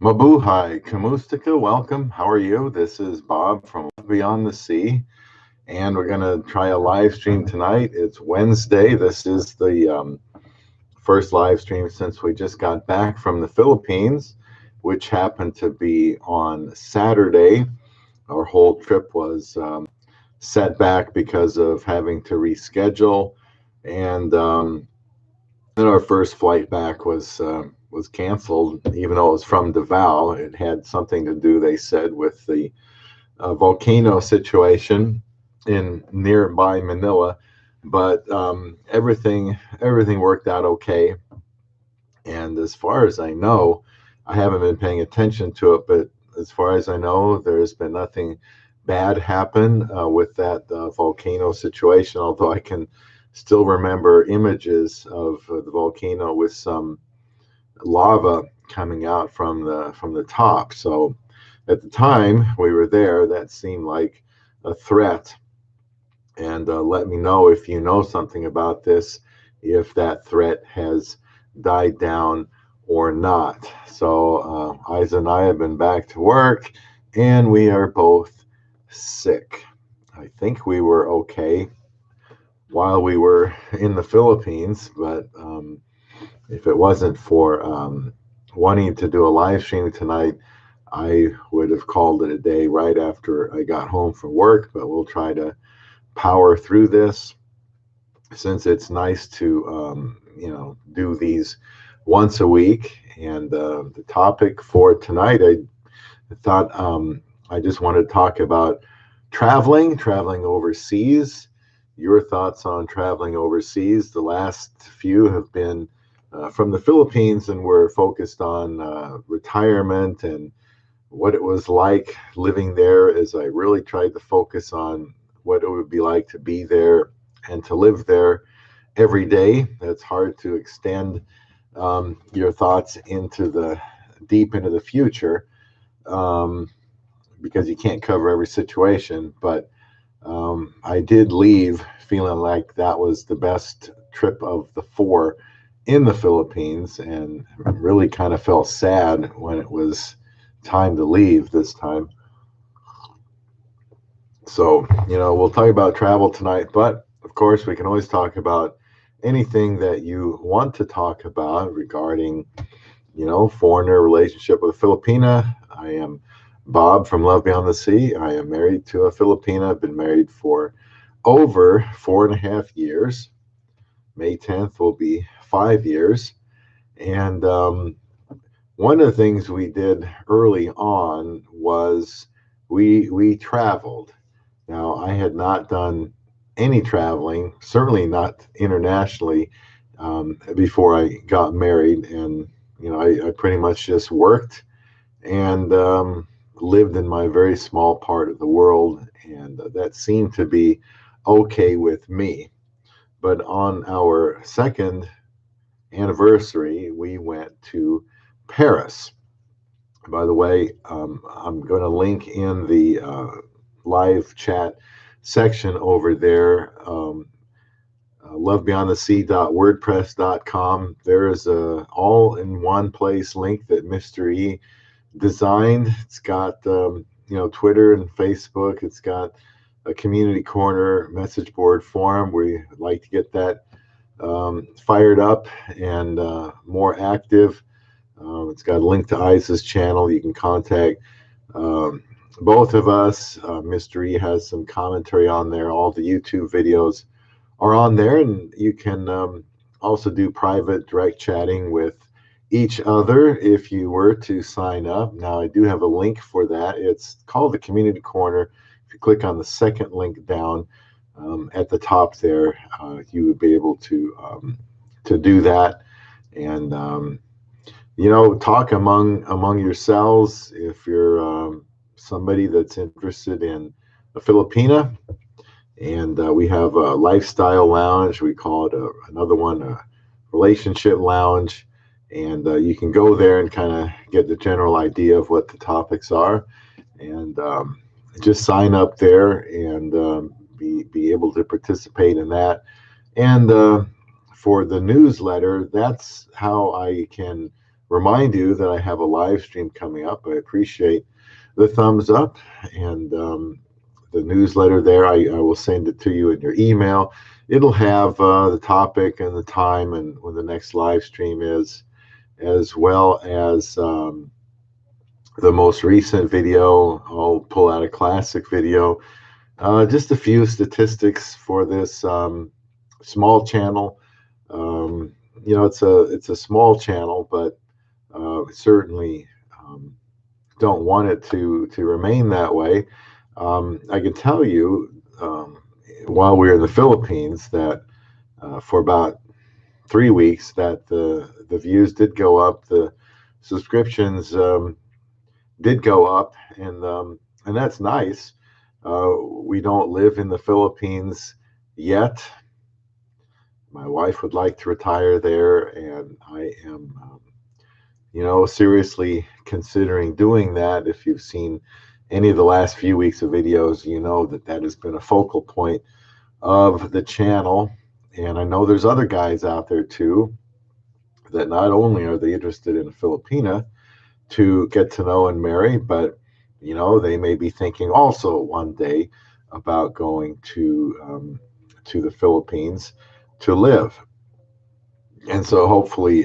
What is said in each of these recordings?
Mabuhay, Kamustika, welcome. How are you? This is Bob from Beyond the Sea, and we're going to try a live stream tonight. It's Wednesday. This is the first live stream since we just got back from the Philippines, which happened to be on Saturday. Our whole trip was set back because of having to reschedule, and then our first flight back was canceled, even though it was from Davao. It had something to do, they said, with the volcano situation in nearby Manila. But everything worked out okay. And as far as I know, I haven't been paying attention to it, but as far as I know, there's been nothing bad happen with that volcano situation. Although I can still remember images of the volcano with some lava coming out from the top. So at the time we were there, that seemed like a threat. And let me know if you know something about this, if that threat has died down or not. So Aiza and I have been back to work, and we are both sick. I think we were okay while we were in the Philippines, but if it wasn't for wanting to do a live stream tonight, I would have called it a day right after I got home from work. But we'll try to power through this, since it's nice to do these once a week. And the topic for tonight, I thought I just wanted to talk about traveling overseas. Your thoughts on traveling overseas? The last few have been from the Philippines, and we're focused on retirement and what it was like living there, as I really tried to focus on what it would be like to be there and to live there every day. It's hard to extend your thoughts into the deep into the future, because you can't cover every situation. But I did leave feeling like that was the best trip of the four in the Philippines, and really kind of felt sad when it was time to leave this time. So, we'll talk about travel tonight, but of course, we can always talk about anything that you want to talk about regarding, foreigner relationship with a Filipina. I am Bob from Love Beyond the Sea. I am married to a Filipina. I've been married for over 4.5 years. May 10th will be 5 years. And one of the things we did early on was we traveled. Now, I had not done any traveling, certainly not internationally, before I got married. And, I pretty much just worked and lived in my very small part of the world. And that seemed to be okay with me. But on our second anniversary, we went to Paris. By the way, I'm going to link in the live chat section over there, lovebeyondthesea.wordpress.com. There is a all-in-one place link that Mr. E designed. It's got Twitter and Facebook. It's got a community corner message board forum. We like to get that fired up and more active. It's got a link to Aiza's channel. You can contact both of us. Mr. E has some commentary on there. All the YouTube videos are on there, and you can also do private direct chatting with each other if you were to sign up. Now, I do have a link for that. It's called the Community Corner. If you click on the second link down at the top there, you would be able to do that. And talk among yourselves. If you're somebody that's interested in a Filipina, and we have a lifestyle lounge. We call it another one, a relationship lounge. And you can go there and kind of get the general idea of what the topics are, and just sign up there and be able to participate in that. And for the newsletter, that's how I can remind you that I have a live stream coming up. I appreciate the thumbs up and the newsletter there. I will send it to you in your email. It'll have the topic and the time and when the next live stream is, as well as the most recent video. I'll pull out a classic video. Just a few statistics for this small channel. It's a small channel, but certainly don't want it to remain that way. I can tell you, while we were in the Philippines, that for about 3 weeks, that the views did go up, the subscriptions did go up, and that's nice. We don't live in the Philippines yet. My wife would like to retire there, and I am, seriously considering doing that. If you've seen any of the last few weeks of videos, you know that that has been a focal point of the channel. And I know there's other guys out there too that not only are they interested in a Filipina to get to know and marry, but they may be thinking also one day about going to the Philippines to live. And so hopefully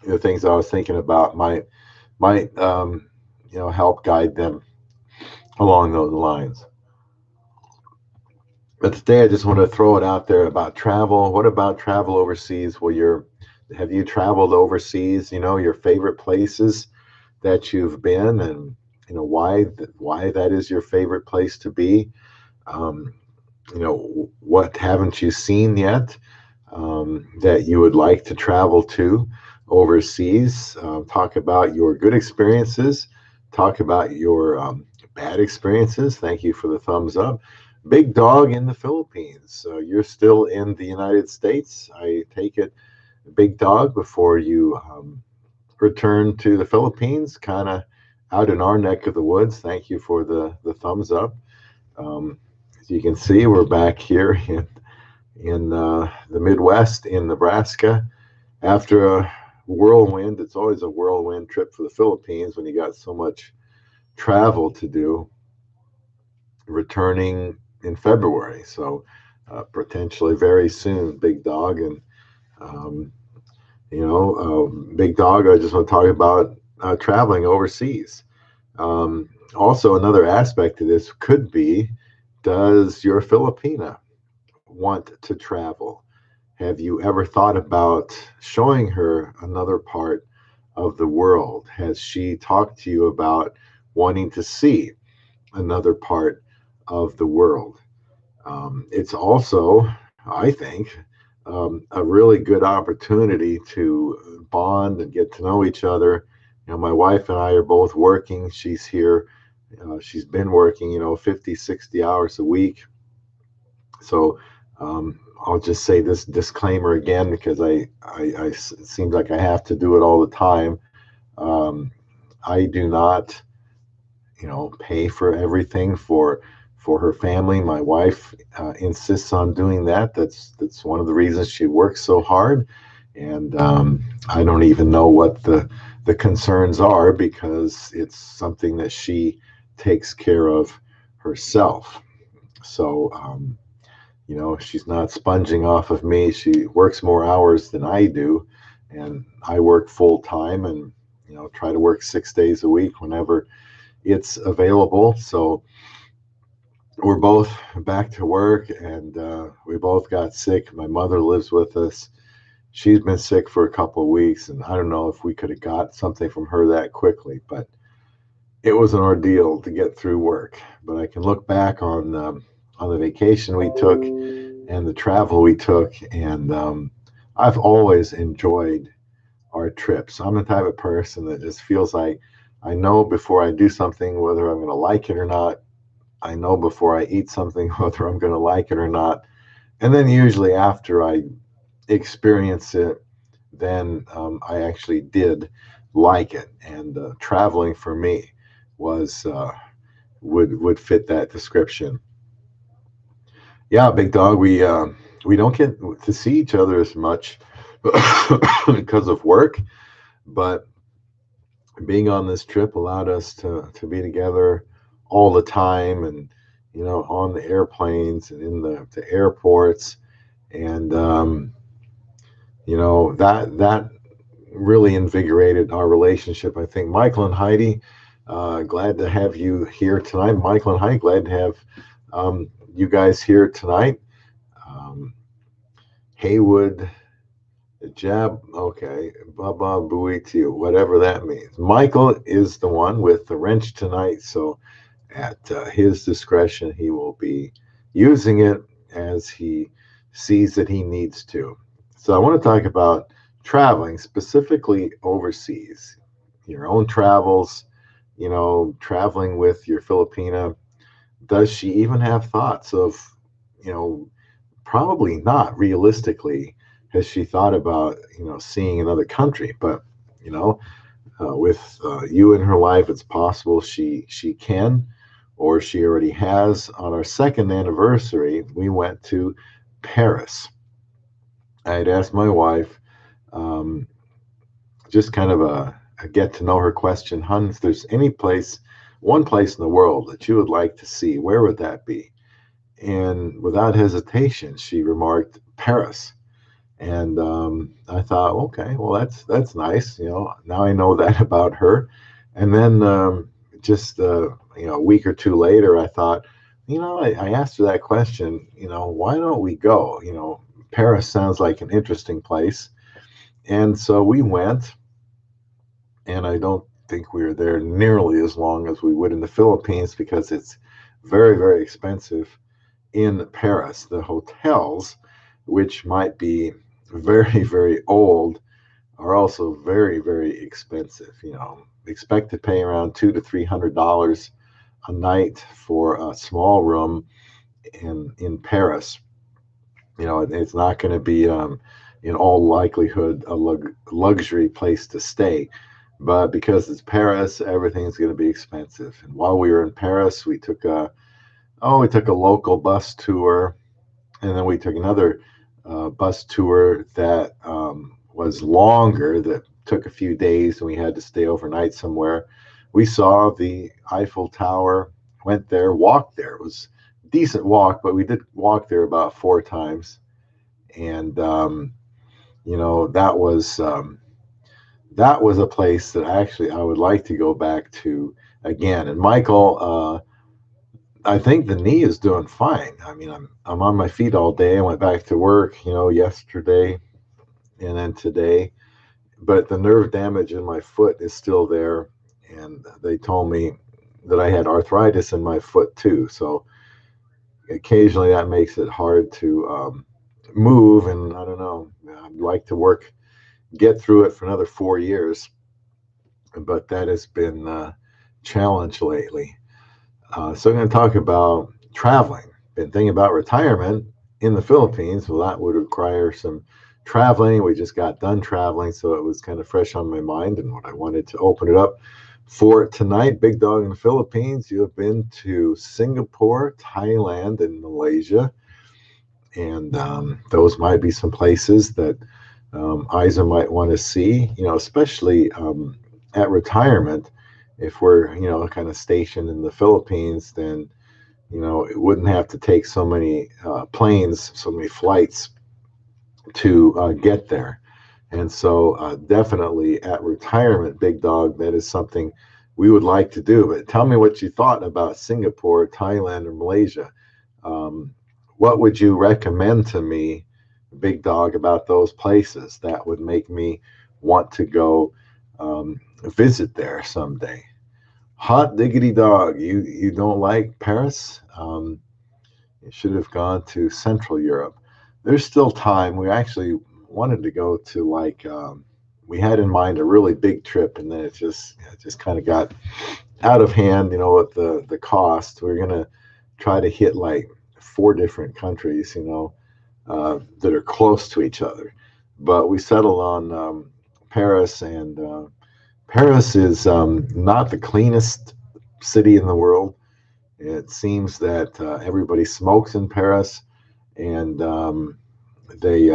the things I was thinking about might help guide them along those lines. But today I just want to throw it out there about travel. What about travel overseas? Well, have you traveled overseas? Your favorite places that you've been, and why that is your favorite place to be. What haven't you seen yet that you would like to travel to overseas? Talk about your good experiences. Talk about your bad experiences. Thank you for the thumbs up. Big Dog in the Philippines. You're still in the United States, I take it, Big Dog, before you return to the Philippines, kind of out in our neck of the woods. Thank you for the thumbs up. As you can see, we're back here in the Midwest in Nebraska after a whirlwind. It's always a whirlwind trip for the Philippines when you got so much travel to do. Returning in February, so potentially very soon, Big Dog. And Big Dog, I just want to talk about traveling overseas. Also, another aspect to this could be, does your Filipina want to travel? Have you ever thought about showing her another part of the world? Has she talked to you about wanting to see another part of the world? It's also, I think, a really good opportunity to bond and get to know each other. My wife and I are both working. She's here. She's been working, 50, 60 hours a week. So I'll just say this disclaimer again, because it seems like I have to do it all the time. I do not, pay for everything for her family. My wife insists on doing that. That's one of the reasons she works so hard. And I don't even know what the concerns are, because it's something that she takes care of herself. So, she's not sponging off of me. She works more hours than I do, and I work full time and, try to work 6 days a week whenever it's available. So we're both back to work, and we both got sick. My mother lives with us. She's been sick for a couple of weeks, and I don't know if we could have got something from her that quickly, but it was an ordeal to get through work. But I can look back on the vacation we took and the travel we took, and I've always enjoyed our trips. I'm the type of person that just feels like I know before I do something whether I'm going to like it or not. I know before I eat something whether I'm going to like it or not. And then usually after I experience it, then I actually did like it. And traveling for me was would fit that description. Yeah, Big Dog, we don't get to see each other as much because of work. But being on this trip allowed us to be together all the time, and on the airplanes and in the airports, and that really invigorated our relationship. I think Michael and Heidi, glad to have you here tonight. Michael and Heidi, glad to have you guys here tonight. Haywood, Jab, okay, Baba Booey to you, whatever that means. Michael is the one with the wrench tonight, so at his discretion, he will be using it as he sees that he needs to. So I want to talk about traveling, specifically overseas, your own travels, traveling with your Filipina. Does she even have thoughts of, you know, probably not realistically has she thought about, seeing another country, but, you know, with you in her life, it's possible she can, or she already has. On our second anniversary, we went to Paris. I had asked my wife, um, just kind of a get to know her question, hun, if there's any place, one place in the world that you would like to see, where would that be? And without hesitation, she remarked, Paris. And I thought, okay, well, that's nice. Now I know that about her. And then just a week or two later, I thought, I asked her that question. Why don't we go? Paris sounds like an interesting place, and so we went. And I don't think we were there nearly as long as we would in the Philippines because it's very, very expensive in Paris. The hotels, which might be very, very old, are also very, very expensive. Expect to pay around $200 to $300 a night for a small room in Paris. It's not going to be, in all likelihood, a luxury place to stay. But because it's Paris, everything's going to be expensive. And while we were in Paris, we took a local bus tour, and then we took another bus tour that was longer, that took a few days, and we had to stay overnight somewhere. We saw the Eiffel Tower, went there, walked there. It was a decent walk, but we did walk there about 4 times. And that was a place that actually I would like to go back to again. And Michael, I think the knee is doing fine. I mean, I'm on my feet all day. I went back to work, yesterday and then today, but the nerve damage in my foot is still there, and they told me that I had arthritis in my foot too. So occasionally that makes it hard to move, and I don't know. I'd like to get through it for another 4 years, but that has been a challenge lately. So I'm going to talk about traveling. Been thinking about retirement in the Philippines. Well, that would require some traveling. We just got done traveling, so it was kind of fresh on my mind and what I wanted to open it up for tonight. Big Dog in the Philippines. You have been to Singapore, Thailand, and Malaysia, and those might be some places that Aiza might want to see. Especially at retirement. If we're kind of stationed in the Philippines, then it wouldn't have to take so many planes, so many flights to get there. And so definitely at retirement, Big Dog, that is something we would like to do. But tell me what you thought about Singapore, Thailand, or Malaysia. What would you recommend to me, Big Dog, about those places that would make me want to go visit there someday? Hot diggity dog, you don't like Paris? You should have gone to Central Europe. There's still time. We actually wanted to go to we had in mind a really big trip, and then it just kind of got out of hand. With the cost, we're gonna try to hit like 4 different countries, that are close to each other. But we settled on Paris, and Paris is not the cleanest city in the world. It seems that everybody smokes in Paris, and they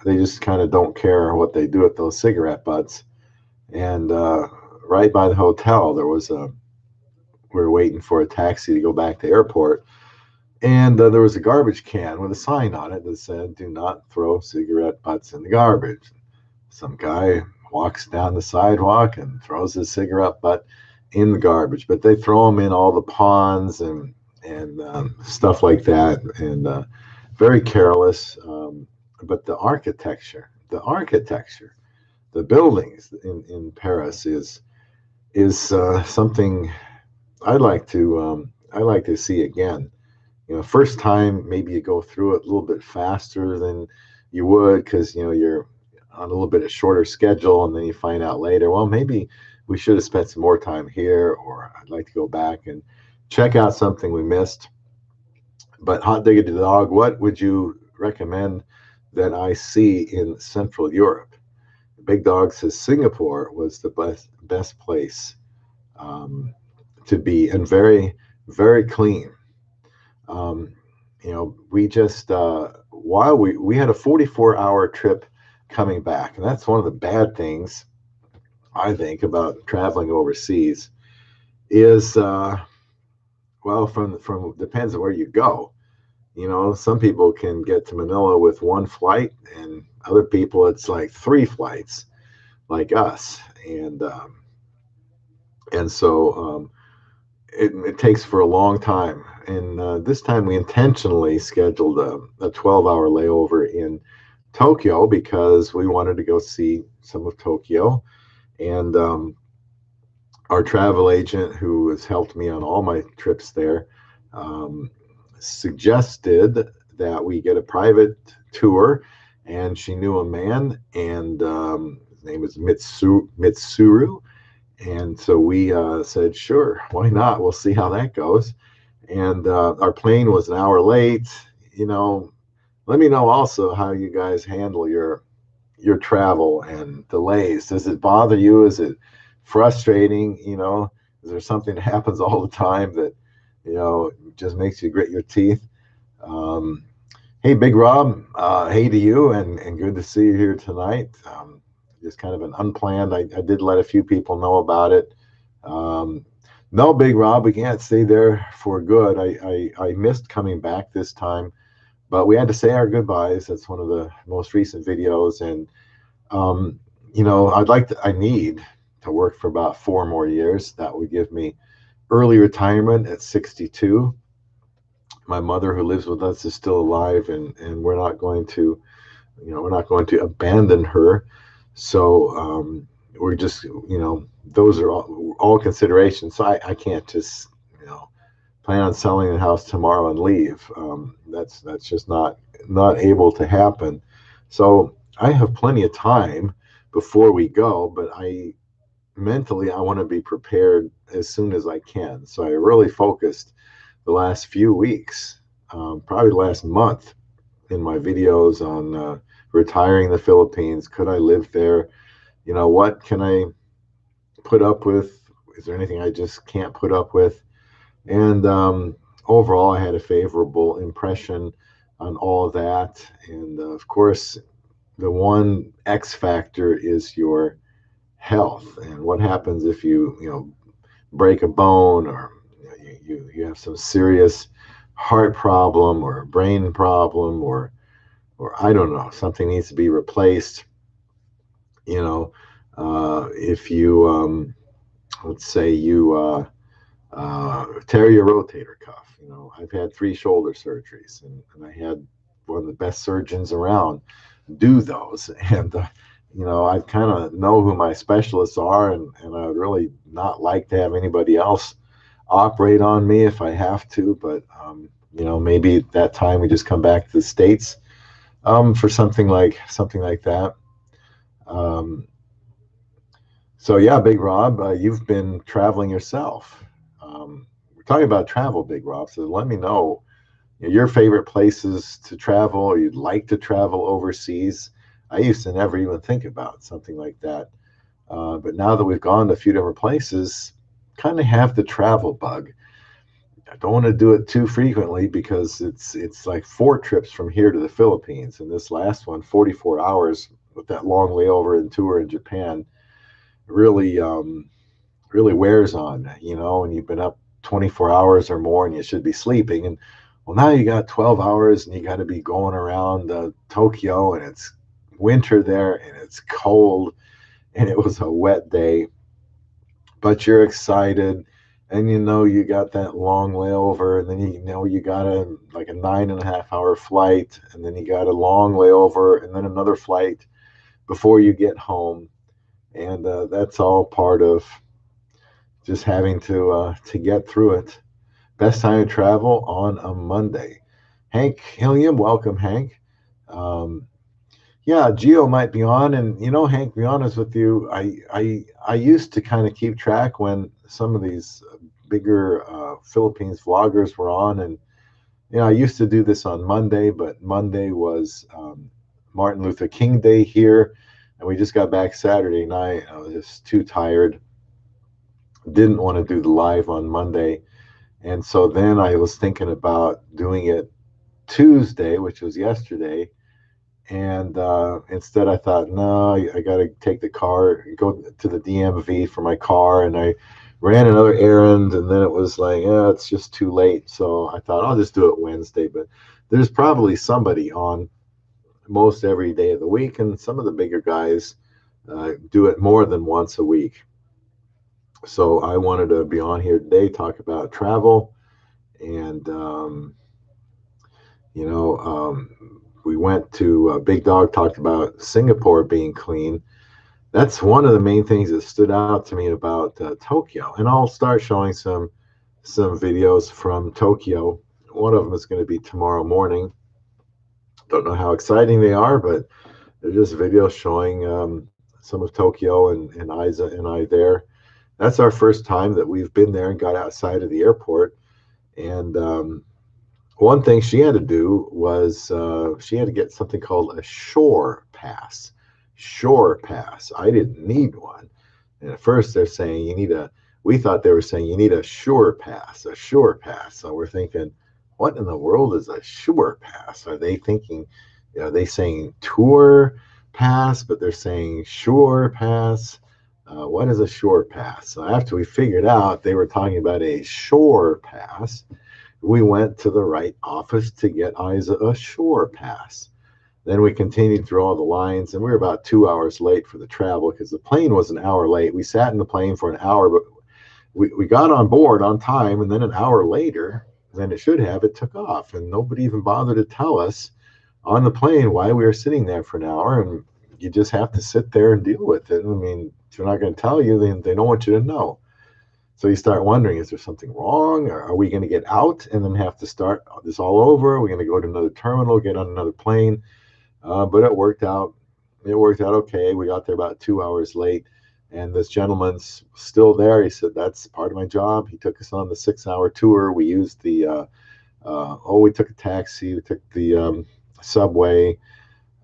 they just kind of don't care what they do with those cigarette butts. And right by the hotel, we were waiting for a taxi to go back to the airport. And there was a garbage can with a sign on it that said, "Do not throw cigarette butts in the garbage." Some guy walks down the sidewalk and throws his cigarette butt in the garbage, but they throw them in all the ponds and stuff like that, and very careless. But the buildings in Paris is something I'd like to see again. First time maybe you go through it a little bit faster than you would because you're on a little bit of shorter schedule, and then you find out later, well, maybe we should have spent some more time here, or I'd like to go back and check out something we missed. But hot diggity dog, what would you recommend that I see in Central Europe? Big Dog says Singapore was the best place um, to be, and very, very clean. Um, we just while we had a 44-hour trip coming back, and that's one of the bad things I think about traveling overseas is well, from depends on where you go. Some people can get to Manila with one flight, and other people it's like three flights, like us, and so it takes for a long time. And this time we intentionally scheduled a 12-hour layover in Tokyo because we wanted to go see some of Tokyo. And our travel agent, who has helped me on all my trips there, um, suggested that we get a private tour. And she knew a man, and his name was Mitsuru. And so we said, sure, why not? We'll see how that goes. And our plane was an hour late. You know, Let me know also how you guys handle your travel and delays. Does it bother you? Is it frustrating? Is there something that happens all the time that just makes you grit your teeth? Um, hey, Big Rob. Hey to you, and good to see you here tonight. Just kind of an unplanned. I did let a few people know about it. Um, no, Big Rob, we can't stay there for good. I missed coming back this time, but we had to say our goodbyes. That's one of the most recent videos, and um, I need to work for about 4 more years. That would give me early retirement at 62. My mother, who lives with us, is still alive, and we're not going to abandon her. So we're just, those are all considerations. So I can't just, plan on selling the house tomorrow and leave. That's just not able to happen. So I have plenty of time before we go, but mentally I want to be prepared as soon as I can. So I really focused the last few weeks, probably the last month, in my videos on retiring the Philippines. Could I live there? What can I put up with? Is there anything I just can't put up with? And overall, I had a favorable impression on all of that. And of course, the one X factor is your health. And what happens if you break a bone, or you have some serious heart problem or brain problem, or I don't know, something needs to be replaced. If you let's say you tear your rotator cuff. I've had 3 shoulder surgeries, and I had one of the best surgeons around do those. And I kind of know who my specialists are, and I would really not like to have anybody else operate on me if I have to. But maybe at that time we just come back to the States for something like that. Um, so yeah, Big Rob, you've been traveling yourself. We're talking about travel, Big Rob. So let me know your favorite places to travel, or you'd like to travel overseas. I used to never even think about something like that. But now that we've gone to a few different places, kind of have the travel bug. I don't want to do it too frequently because it's like 4 trips from here to the Philippines, and this last one, 44 hours with that long layover and tour in Japan. really really wears on, and you've been up 24 hours or more and you should be sleeping. And well, now you got 12 hours and you got to be going around Tokyo, and it's winter there and it's cold and it was a wet day, but you're excited. And you got that long layover, and then you got a 9.5 hour flight, and then you got a long layover, and then another flight before you get home. And that's all part of just having to get through it. Best time to travel on a Monday. Hank Hilliam, welcome, Hank. Um, yeah, Geo might be on, and Hank, to be honest with you, I used to kind of keep track when some of these bigger Philippines vloggers were on, and I used to do this on Monday, but Monday was Martin Luther King Day here, and we just got back Saturday night. I was just too tired, didn't want to do the live on Monday. And so then I was thinking about doing it Tuesday, which was yesterday. And instead I thought, no, I got to take the car, go to the DMV for my car. And I ran another errand, and then it was like, yeah, it's just too late. So I thought I'll just do it Wednesday. But there's probably somebody on most every day of the week. And some of the bigger guys do it more than once a week. So I wanted to be on here today, talk about travel. And, we went to Big Dog, talked about Singapore being clean. That's one of the main things that stood out to me about Tokyo. And I'll start showing some videos from Tokyo. One of them is going to be tomorrow morning. Don't know how exciting they are, but they're just videos showing some of Tokyo, and Aiza and I there. That's our first time that we've been there and got outside of the airport. And one thing she had to do was she had to get something called a shore pass. Shore pass. I didn't need one. And at first they're saying we thought they were saying you need a shore pass, a shore pass. So we're thinking, what in the world is a shore pass? Are they thinking, are they saying tour pass, but they're saying shore pass? What is a shore pass? So after we figured out they were talking about a shore pass, we went to the right office to get Aiza a shore pass. Then we continued through all the lines, and we were about 2 hours late for the travel because the plane was an hour late. We sat in the plane for an hour, but we got on board on time, and then an hour later than it should have, it took off, and nobody even bothered to tell us on the plane why we were sitting there for an hour. And you just have to sit there and deal with it. I mean, if they're not going to tell you, then they don't want you to know. So you start wondering, is there something wrong? Or are we going to get out and then have to start this all over? Are we going to go to another terminal, get on another plane? But it worked out. It worked out okay. We got there about 2 hours late, and this gentleman's still there. He said, that's part of my job. He took us on the 6-hour tour. We used we took a taxi. We took the subway,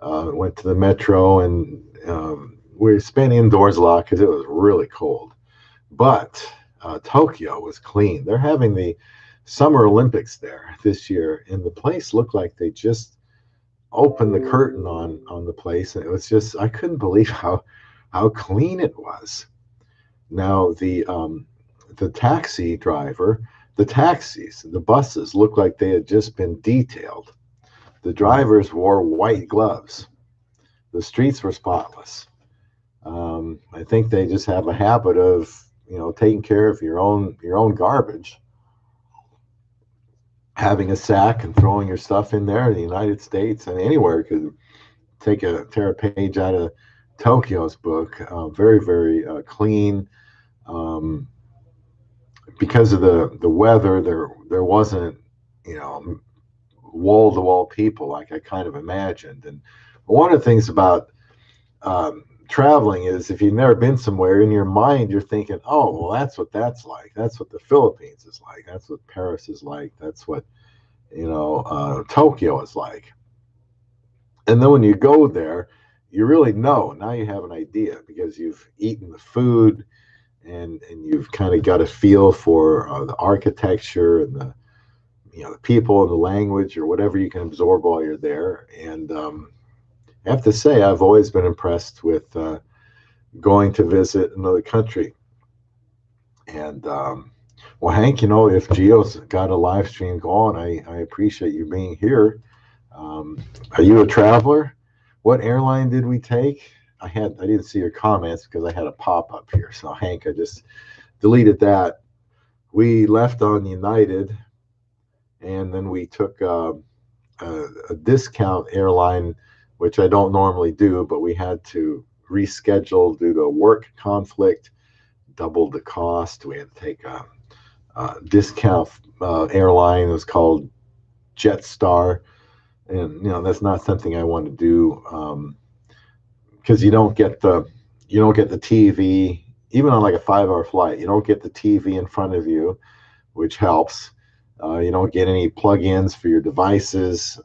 went to the metro, and we spent indoors a lot because it was really cold. But Tokyo was clean. They're having the Summer Olympics there this year, and the place looked like they just opened the curtain on the place, and it was just, I couldn't believe how clean it was. Now the taxi driver, the taxis, the buses looked like they had just been detailed. The drivers wore white gloves. The streets were spotless. I think they just have a habit of taking care of your own garbage, having a sack and throwing your stuff in there. In the United States and anywhere could tear a page out of Tokyo's book. Very, very clean. Because of the weather, there wasn't wall to wall people like I kind of imagined. And one of the things about traveling is, if you've never been somewhere, in your mind you're thinking, oh, well, that's what that's like. That's what the Philippines is like. That's what Paris is like. That's what Tokyo is like. And then when you go there, you really know. Now you have an idea because you've eaten the food, and you've kind of got a feel for the architecture and the people and the language, or whatever you can absorb while you're there. And I have to say, I've always been impressed with going to visit another country. And well, Hank, if Gio's got a live stream going, I appreciate you being here. Um, are you a traveler? What airline did we take? I didn't see your comments because I had a pop up here. So Hank, I just deleted that. We left on United, and then we took a discount airline, which I don't normally do, but we had to reschedule due to a work conflict, doubled the cost. We had to take a discount airline. It was called Jetstar, and that's not something I want to do because you don't get the TV even on like a 5 hour flight. You don't get the TV in front of you, which helps. You don't get any plug-ins for your devices.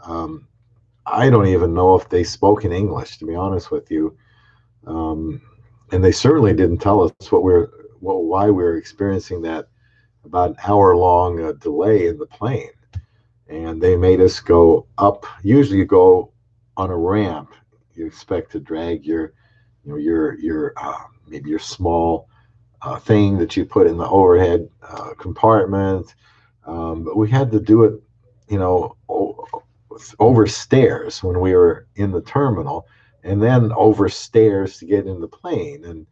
I don't even know if they spoke in English, to be honest with you. Um, and they certainly didn't tell us why we were experiencing that about an hour long delay in the plane. And they made us go up. Usually, you go on a ramp. You expect to drag your maybe your small thing that you put in the overhead compartment. But we had to do it, you know, over stairs when we were in the terminal, and then over stairs to get in the plane. And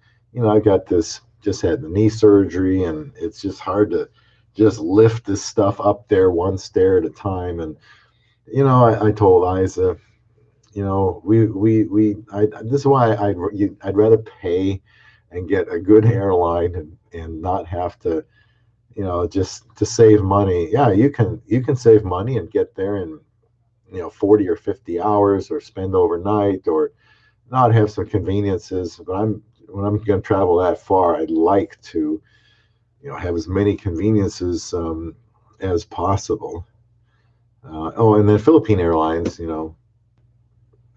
I got just had the knee surgery, and it's just hard to just lift this stuff up there one stair at a time. And I told Aiza, this is why I'd rather pay and get a good airline and not have to, just to save money. Yeah, you can save money and get there in 40 or 50 hours, or spend overnight, or not have some conveniences. But when I'm going to travel that far, I'd like to have as many conveniences as possible. And then Philippine Airlines,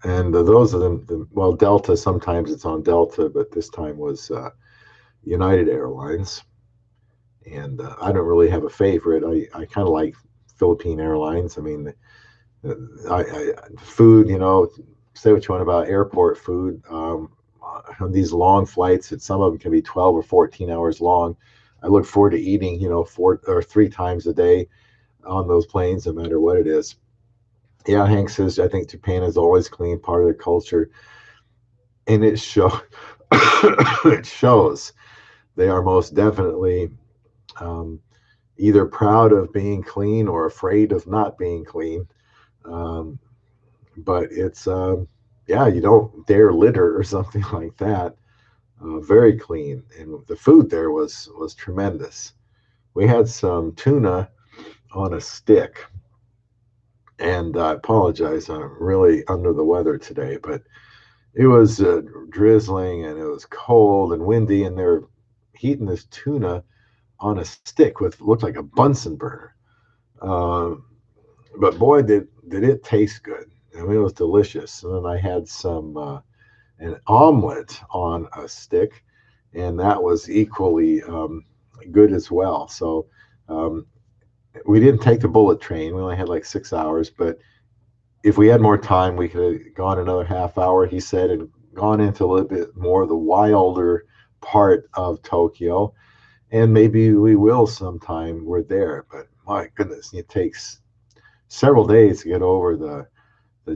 and those are well, Delta, sometimes it's on Delta, but this time was United Airlines. And I don't really have a favorite. I kind of like Philippine Airlines. I mean, food, say what you want about airport food. On these long flights, some of them can be 12 or 14 hours long. I look forward to eating, 4 or 3 times a day on those planes, no matter what it is. Yeah, Hank says, I think Japan is always clean, part of their culture. And it it shows. They are most definitely um, either proud of being clean or afraid of not being clean. Um, but it's, yeah, you don't dare litter or something like that. Very clean. And the food there was tremendous. We had some tuna on a stick. And I apologize, I'm really under the weather today, but it was drizzling, and it was cold and windy, and they're heating this tuna on a stick with looked like a Bunsen burner. Um, but boy, did it taste good. I mean, it was delicious. And then I had an omelet on a stick, and that was equally good as well. So um, we didn't take the bullet train. We only had like 6 hours, but if we had more time, we could have gone another half hour, he said, and gone into a little bit more of the wilder part of Tokyo. And maybe we will sometime. We're there. But my goodness, it takes several days to get over the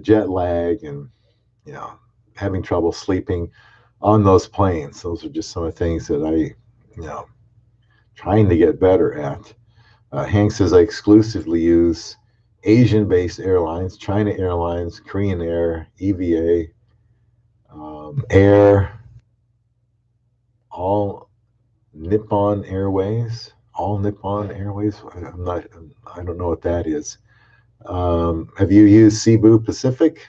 jet lag and, you know, having trouble sleeping on those planes. Those are just some of the things that trying to get better at. Hank says, I exclusively use Asian-based airlines, China Airlines, Korean Air, EVA, Air, all Nippon Airways, all Nippon Airways. I don't know what that is. Have you used Cebu Pacific?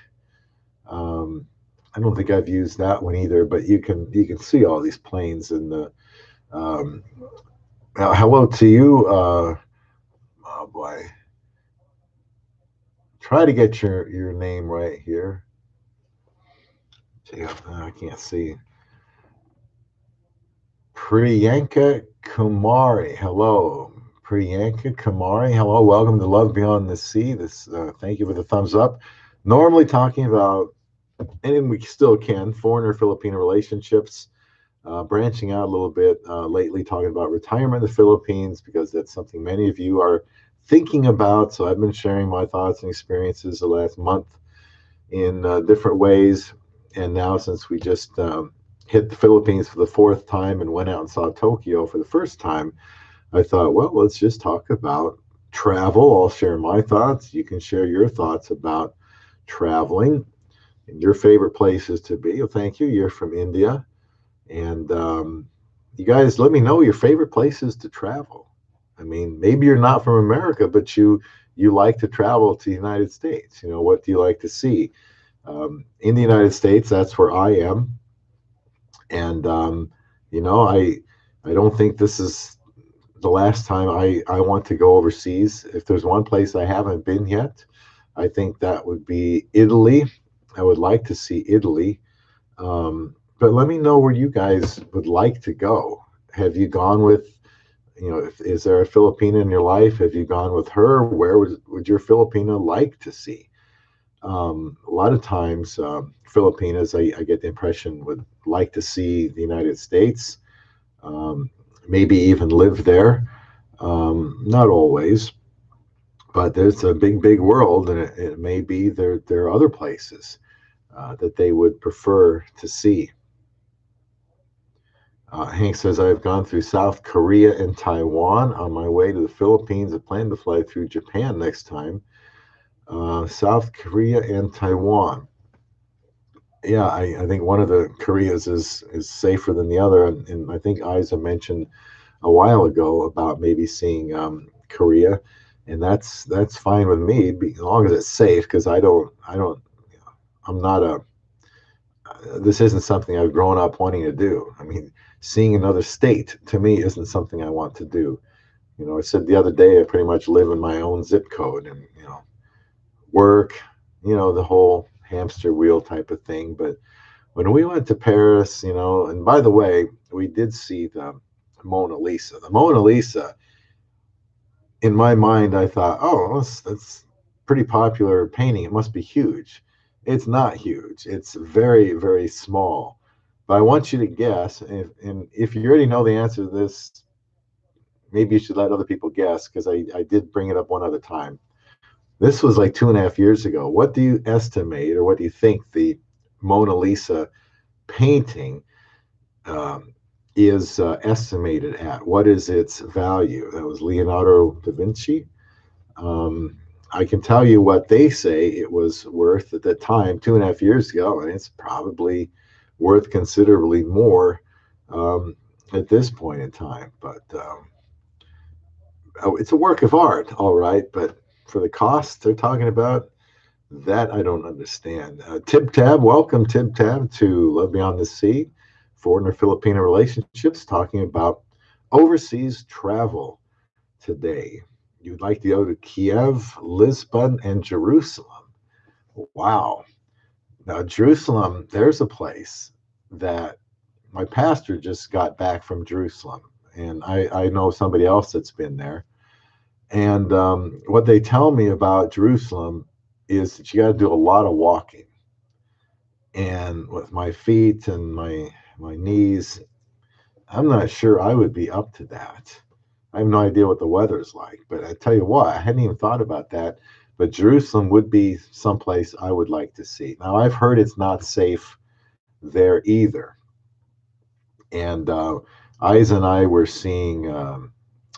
I don't think I've used that one either, but you can see all these planes in the. Um, Hello to you. Oh boy. Try to get your name right here. I can't see. Priyanka Kumari. Hello. Priyanka Kumari. Hello. Welcome to Love Beyond the Sea. Thank you for the thumbs up. Normally talking about, and we still can, foreigner Filipino relationships. branching out a little bit lately, talking about retirement in the Philippines because that's something many of you are thinking about. So I've been sharing my thoughts and experiences the last month in different ways. And now, since we just hit the Philippines for the fourth time and went out and saw Tokyo for the first time, I thought, well, let's just talk about travel. I'll share my thoughts. You can share your thoughts about traveling and your favorite places to be. Well, thank you. You're from India. And you guys, let me know your favorite places to travel. I mean, maybe you're not from America, but you like to travel to the United States. You know, what do you like to see? In the United States, that's where I am. And you know, I don't think this is the last time I want to go overseas. If there's one place I haven't been yet, I think that would be Italy. I would like to see Italy. But let me know where you guys would like to go. Have you gone with, you know, if, is there a Filipina in your life? Have you gone with her? Where would your Filipina like to see? A lot of times, Filipinas, I get the impression, would like to see the United States, um, maybe even live there. Not always, but there's a big, big world, and it may be there are other places that they would prefer to see. Hank says, I've gone through South Korea and Taiwan. On my way to the Philippines, I plan to fly through Japan next time. South Korea and Taiwan. Yeah, I think one of the Koreas is safer than the other. And I think Aiza mentioned a while ago about maybe seeing Korea. And that's fine with me, as long as it's safe, because I'm not a, this isn't something I've grown up wanting to do. I mean, seeing another state to me isn't something I want to do. You know, I said the other day I pretty much live in my own zip code and, you know, work, you know, the whole hamster wheel type of thing. But when we went to Paris, you know, and by the way, we did see the Mona Lisa. The Mona Lisa, in my mind, I thought, oh, that's pretty popular painting. It must be huge. It's not huge. It's very, very small. But I want you to guess, and if you already know the answer to this, maybe you should let other people guess, because I did bring it up one other time. This was like 2.5 years ago. What do you estimate, or what do you think the Mona Lisa painting um, is estimated at? What is its value? That was Leonardo da Vinci. Um, I can tell you what they say it was worth at the time, 2.5 years ago, and it's probably worth considerably more at this point in time. But oh, it's a work of art, all right. But for the cost they're talking about, that I don't understand. Tib Tab, welcome Tib Tab to Love Beyond the Sea, foreigner Filipino relationships, talking about overseas travel today. You'd like to go to Kiev, Lisbon, and Jerusalem. Wow. Now, Jerusalem, there's a place that my pastor just got back from Jerusalem, and I know somebody else that's been there. And what they tell me about Jerusalem is that you got to do a lot of walking. And with my feet and my knees, I'm not sure I would be up to that. I have no idea what the weather's like, but I tell you what, I hadn't even thought about that. But Jerusalem would be someplace I would like to see. Now, I've heard it's not safe there either. And Aiza and I were seeing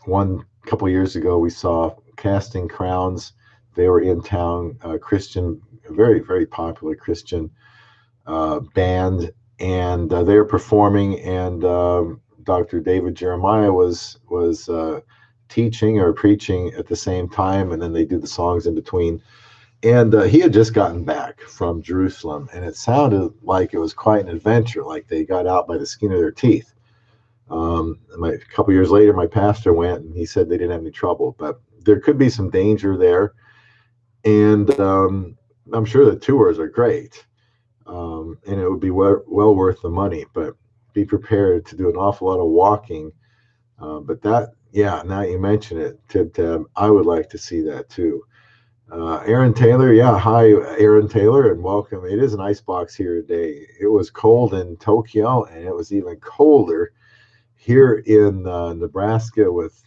one couple years ago. We saw Casting Crowns. They were in town, Christian, very, very popular Christian band, and they were performing. And Dr. David Jeremiah was teaching or preaching at the same time, and then they do the songs in between. And he had just gotten back from Jerusalem, and it sounded like it was quite an adventure, like they got out by the skin of their teeth. A couple years later, my pastor went, and he said they didn't have any trouble, but there could be some danger there. And I'm sure the tours are great, and it would be well worth the money, but be prepared to do an awful lot of walking. But that, yeah, now you mention it, Tib Tab, I would like to see that too. Aaron Taylor, yeah, hi, Aaron Taylor, and welcome. It is an icebox here today. It was cold in Tokyo, and it was even colder here in Nebraska. With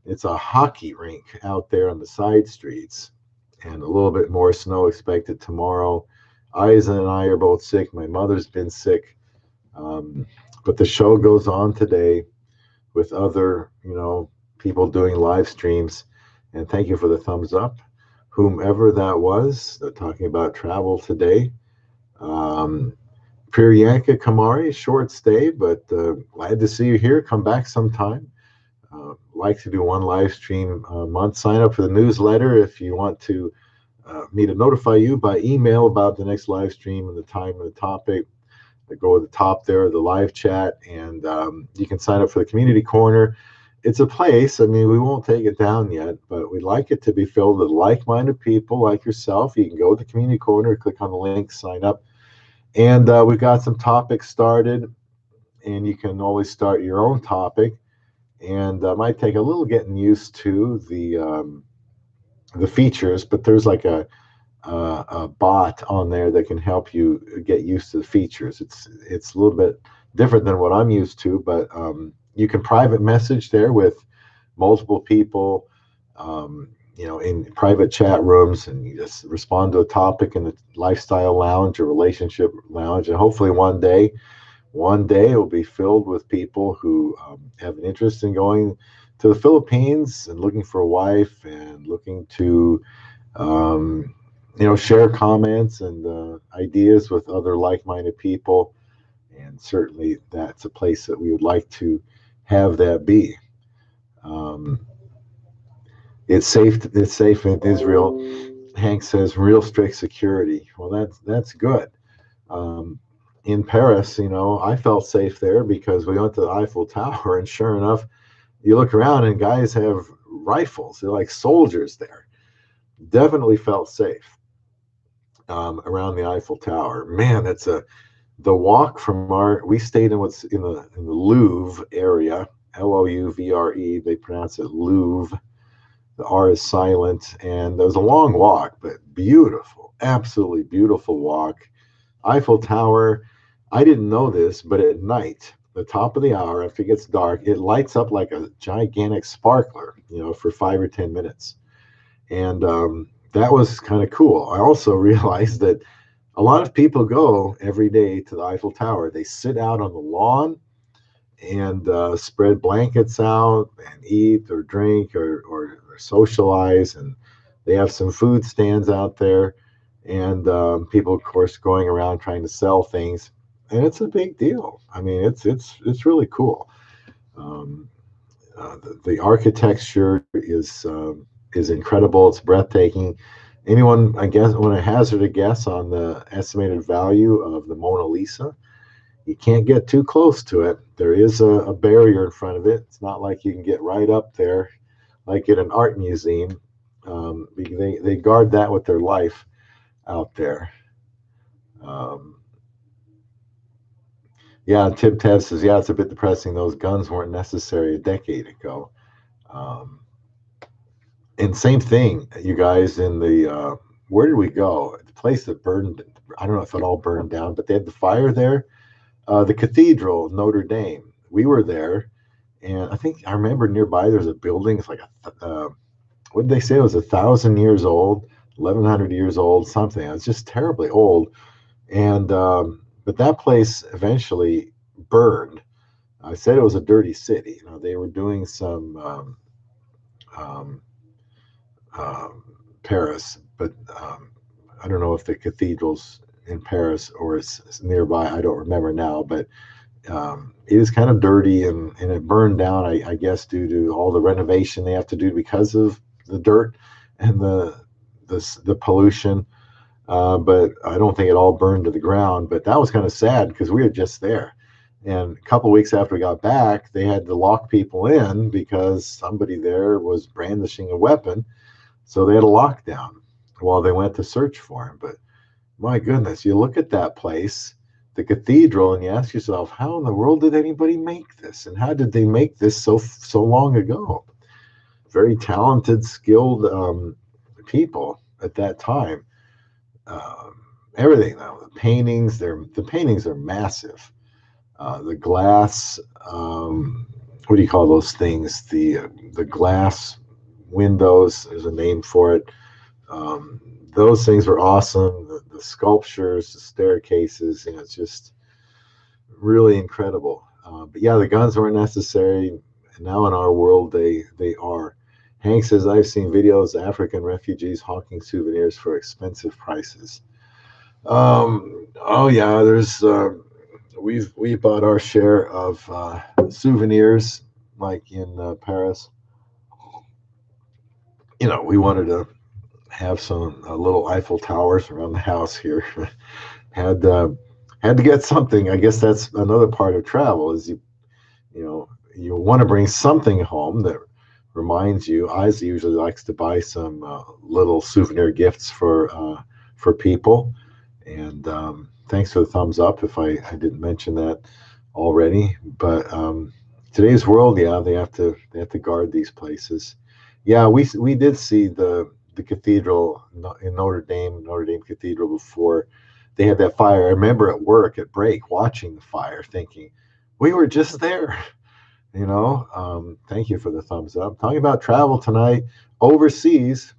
it's a hockey rink out there on the side streets, and a little bit more snow expected tomorrow. Aiza and I are both sick. My mother's been sick, um, but the show goes on today with other, people doing live streams. And thank you for the thumbs up, whomever that was. They're talking about travel today. Um, Priyanka Kamari, short stay, but glad to see you here. Come back sometime. Like to do one live stream a month. Sign up for the newsletter if you want to me to notify you by email about the next live stream and the time and the topic. Go at the top there, the live chat, and you can sign up for the community corner. It's a place, I mean, we won't take it down yet, but we'd like it to be filled with like-minded people like yourself. You can go to the community corner, click on the link, sign up. And we've got some topics started, and you can always start your own topic. And might take a little getting used to the features, but there's like a bot on there that can help you get used to the features. It's a little bit different than what I'm used to, but you can private message there with multiple people, in private chat rooms, and you just respond to a topic in the lifestyle lounge or relationship lounge, and hopefully one day it will be filled with people who have an interest in going to the Philippines and looking for a wife and looking to share comments and ideas with other like-minded people. And certainly that's a place that we would like to have that be. Um, it's safe in Israel. Hank says real strict security. Well, that's good. Um, in Paris, I felt safe there because we went to the Eiffel Tower, and sure enough, you look around and guys have rifles. They're like soldiers there. Definitely felt safe around the Eiffel Tower. Man, the walk from we stayed in what's in the Louvre area, Louvre. They pronounce it Louvre. The R is silent, and there was a long walk, but beautiful, absolutely beautiful walk. Eiffel Tower. I didn't know this, but at night, the top of the hour after it gets dark, it lights up like a gigantic sparkler, for 5 or 10 minutes, and that was kind of cool. I also realized that a lot of people go every day to the Eiffel Tower. They sit out on the lawn and spread blankets out and eat or drink or socialize. And they have some food stands out there. And people, of course, going around trying to sell things. And it's a big deal. I mean, it's really cool. Um, the architecture is incredible. It's breathtaking. Anyone, I guess, want to hazard a guess on the estimated value of the Mona Lisa? You can't get too close to it. There is a barrier in front of it. It's not like you can get right up there, like at an art museum. They guard that with their life out there. Um, yeah, Tib Tev says, yeah, it's a bit depressing. Those guns weren't necessary a decade ago. Um, and same thing, you guys, in the where did we go? The place that burned, I don't know if it all burned down, but they had the fire there. The cathedral, Notre Dame. We were there, and I think I remember nearby there's a building. It's like what did they say? It was 1,000 years old, 1,100 years old, something. It's just terribly old. And but that place eventually burned. I said it was a dirty city. They were doing some um, um, Paris, but I don't know if the cathedral's in Paris or it's nearby. I don't remember now, but it is kind of dirty and it burned down, I guess, due to all the renovation they have to do because of the dirt and the pollution. But I don't think it all burned to the ground. But that was kind of sad because we were just there. And a couple of weeks after we got back, they had to lock people in because somebody there was brandishing a weapon. So they had a lockdown while they went to search for him. But my goodness, you look at that place, the cathedral, and you ask yourself, how in the world did anybody make this? And how did they make this so long ago? Very talented, skilled people. at that time. Um, Everything now, the paintings are massive. The glass, what do you call those things? The glass windows, there's a name for it. Um, those things were awesome. The sculptures, the staircases, it's just really incredible. But yeah, the guns weren't necessary. Now in our world, they are. Hank says, I've seen videos of African refugees hawking souvenirs for expensive prices. Oh yeah, there's we bought our share of souvenirs, like in Paris. We wanted to have some little Eiffel Towers around the house here. had had to get something. I guess that's another part of travel is you know you want to bring something home that reminds you. Aiza usually likes to buy some little souvenir gifts for people. And thanks for the thumbs up if I didn't mention that already. But today's world, yeah, they have to guard these places. Yeah, we did see the cathedral in Notre Dame Cathedral before they had that fire. I remember at work at break watching the fire, thinking we were just there. Thank you for the thumbs up. Talking about travel tonight overseas,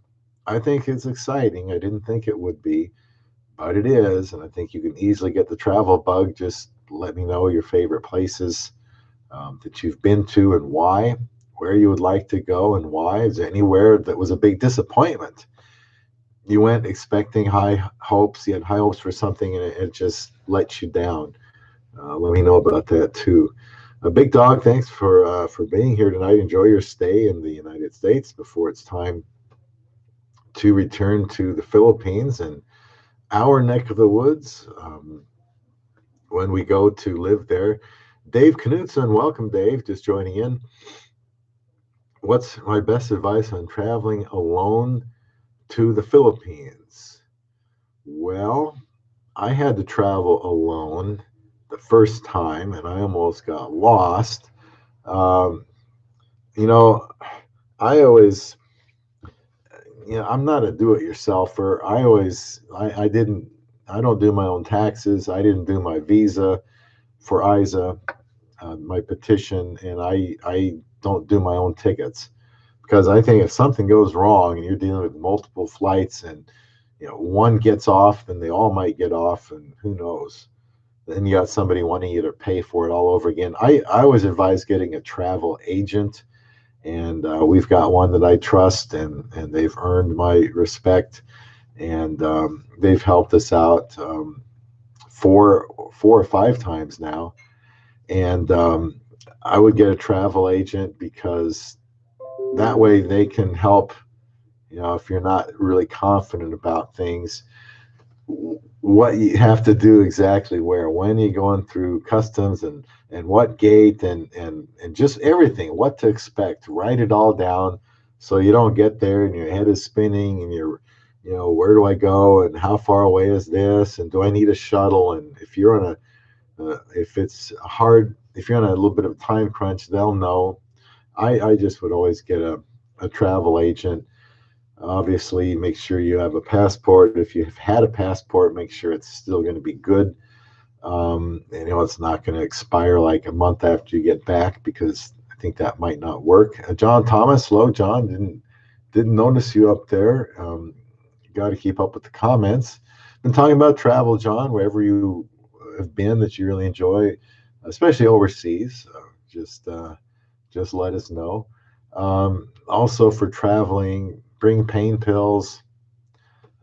I think it's exciting. I didn't think it would be, but it is, and I think you can easily get the travel bug. Just let me know your favorite places that you've been to and why, where you would like to go and why. Is there anywhere that was a big disappointment? You went expecting high hopes, you had high hopes for something, and it just let you down. Let me know about that too. Big Dog, thanks for being here tonight. Enjoy your stay in the United States before it's time to return to the Philippines and our neck of the woods when we go to live there. Dave Knutson, welcome, Dave, just joining in. What's my best advice on traveling alone to the Philippines? Well, I had to travel alone the first time and I almost got lost. Um, you know, I always, I'm not a do-it-yourselfer. I didn't, I don't do my own taxes. I didn't do my visa for Aiza, my petition, and I don't do my own tickets because I think if something goes wrong and you're dealing with multiple flights and one gets off, then they all might get off, and who knows? Then you got somebody wanting you to pay for it all over again. I always advise getting a travel agent, and we've got one that I trust, and they've earned my respect, and they've helped us out four or five times now. And I would get a travel agent because that way they can help. If you're not really confident about things, what you have to do exactly, where, when you're going through customs, and what gate, and just everything, what to expect. Write it all down so you don't get there and your head is spinning and where do I go and how far away is this and do I need a shuttle? And if you're on if it's hard, if you're on a little bit of a time crunch, they'll know. I just would always get a travel agent. Obviously, make sure you have a passport. If you've had a passport, make sure it's still going to be good. And it's not going to expire like a month after you get back, because I think that might not work. John Thomas, hello, John. Didn't notice you up there. You got to keep up with the comments. Been talking about travel, John. Wherever you have been that you really enjoy, especially overseas, just let us know. Also, for traveling, bring pain pills.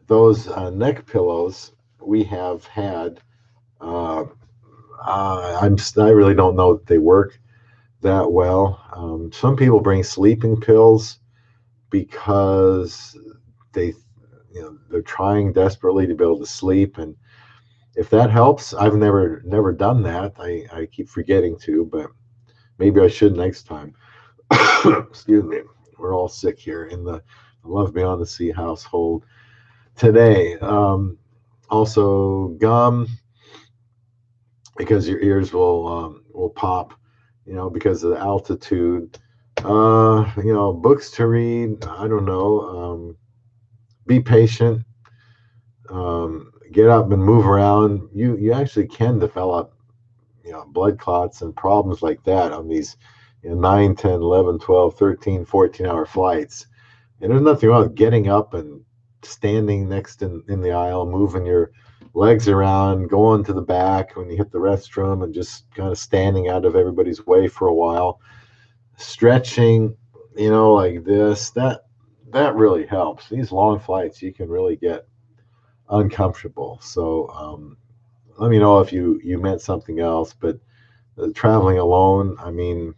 Those neck pillows we have had. I really don't know that they work that well. Some people bring sleeping pills because they're trying desperately to be able to sleep, and if that helps, I've never done that. I keep forgetting to, but maybe I should next time. Excuse me. We're all sick here in the Love Beyond the Sea household today. Also, gum, because your ears will pop, because of the altitude. Books to read. I don't know. be patient, get up and move around. You actually can develop, blood clots and problems like that on these 9, 10, 11, 12, 13, 14-hour flights. And there's nothing wrong with getting up and standing next in the aisle, moving your legs around, going to the back when you hit the restroom, and just kind of standing out of everybody's way for a while, stretching, like this. That really helps. These long flights, you can really get uncomfortable. So let me know if you meant something else. But traveling alone, I mean,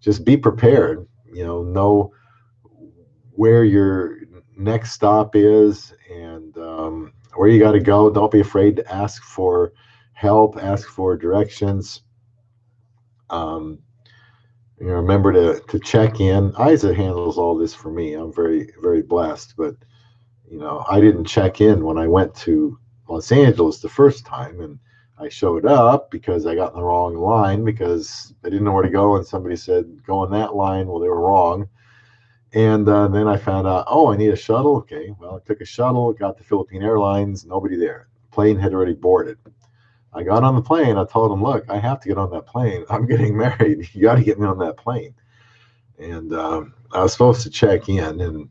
just be prepared. Know where your next stop is, and where you got to go. Don't be afraid to ask for help, ask for directions. Um, remember to check in. Aiza handles all this for me. I'm very, very blessed, but I didn't check in when I went to Los Angeles the first time, and I showed up because I got in the wrong line because I didn't know where to go, and somebody said go on that line. Well, they were wrong. And then I found out, oh, I need a shuttle. Okay, well, I took a shuttle, got to Philippine Airlines, nobody there. Plane had already boarded. I got on the plane. I told them, look, I have to get on that plane. I'm getting married. You got to get me on that plane. And I was supposed to check in and,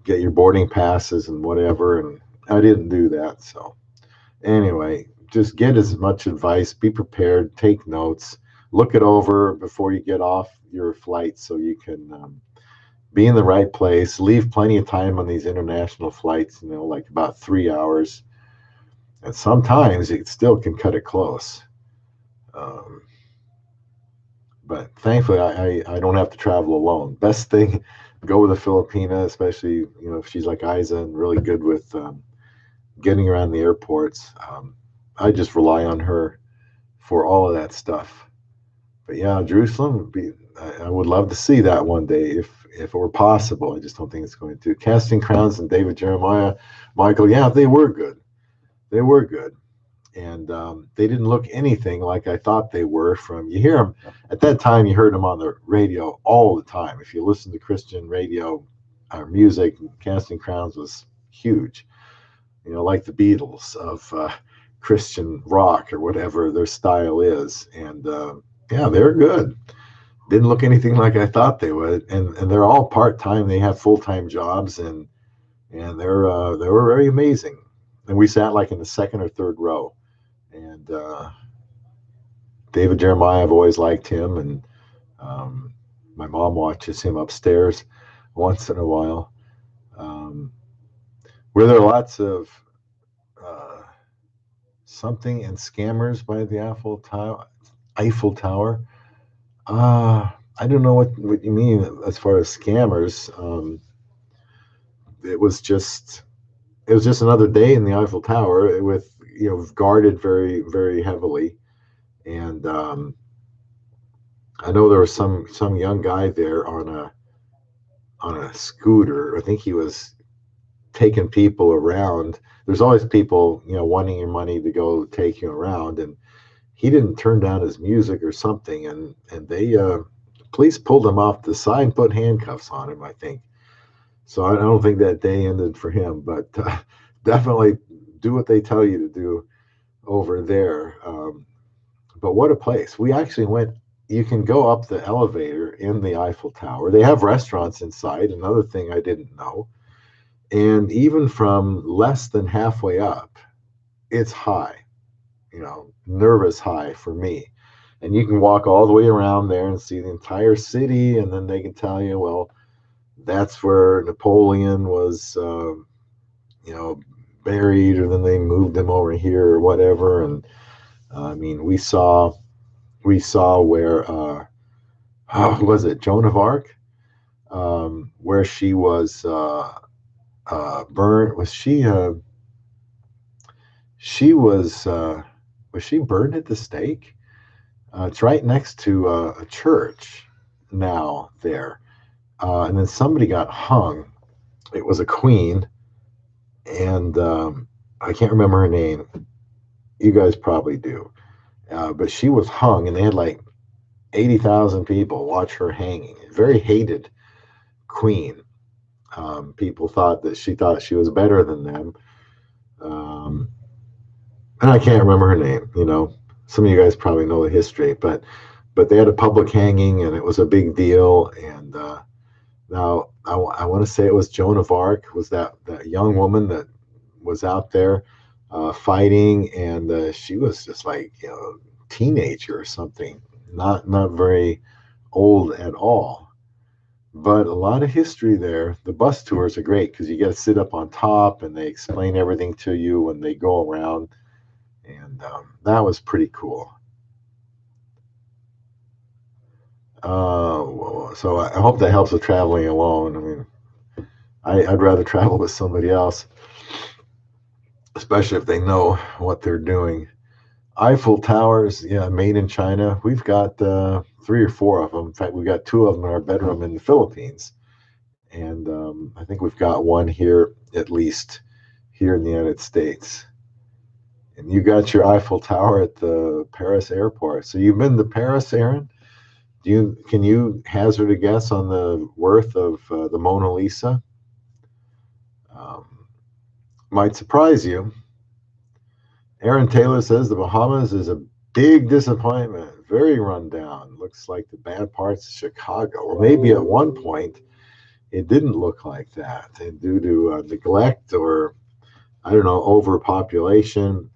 get your boarding passes and whatever. And I didn't do that. So anyway, just get as much advice, be prepared, take notes, look it over before you get off your flight so you can be in the right place, leave plenty of time on these international flights, like about 3 hours. And sometimes it still can cut it close. Um, but thankfully, I don't have to travel alone. Best thing, go with a Filipina, especially, if she's like Aiza and really good with getting around the airports. I just rely on her for all of that stuff. But yeah, Jerusalem would be, I would love to see that one day if it were possible. I just don't think it's going to. Casting Crowns and David Jeremiah, Michael, yeah, they were good. They were good. And they didn't look anything like I thought they were. You hear them at that time, you heard them on the radio all the time. If you listen to Christian radio or music, Casting Crowns was huge, like the Beatles of Christian rock or whatever their style is. And yeah, they're good. Didn't look anything like I thought they would. And they're all part-time. They have full-time jobs, and they were very amazing. And we sat like in the second or third row. And David Jeremiah, I've always liked him, and my mom watches him upstairs once in a while. Were there lots of something and scammers by the Eiffel Tower? I don't know what you mean as far as scammers. It was just another day in the Eiffel Tower with guarded very, very heavily. And I know there was some young guy there on a scooter. I think he was taking people around. There's always people wanting your money to go take you around, and he didn't turn down his music or something, and they police pulled him off the side and put handcuffs on him, I think. So I don't think that day ended for him, but definitely do what they tell you to do over there. But what a place. We actually went, you can go up the elevator in the Eiffel Tower. They have restaurants inside, another thing I didn't know. And even from less than halfway up, it's high, nervous high for me. And you can walk all the way around there and see the entire city. And then they can tell you, well, that's where Napoleon was, buried, or then they moved him over here or whatever. And I mean, we saw where, who was it? Joan of Arc, where she was burned. Was she burned at the stake? It's right next to a church now there. And then somebody got hung. It was a queen, and I can't remember her name. You guys probably do. But she was hung, and they had like 80,000 people watch her hanging. Very hated queen. People thought she was better than them. Um, and I can't remember her name. Some of you guys probably know the history, but they had a public hanging, and it was a big deal. And now I want to say it was Joan of Arc, was that young woman that was out there fighting, and she was just like teenager or something, not very old at all. But a lot of history there. The bus tours are great because you get to sit up on top, and they explain everything to you when they go around, and that was pretty cool. So I hope that helps with traveling alone. I mean, I'd rather travel with somebody else, especially if they know what they're doing. Eiffel Towers, yeah, made in China. We've got 3 or 4 of them. In fact, we've got 2 of them in our bedroom in the Philippines, and I think we've got one here, at least here in the United States. And you got your Eiffel Tower at the Paris airport. So you've been to Paris, Aaron? Can you hazard a guess on the worth of the Mona Lisa? Um, might surprise you. Aaron Taylor says the Bahamas is a big disappointment, very run down. Looks like the bad parts of Chicago, or maybe at one point it didn't look like that, and due to neglect or I don't know overpopulation,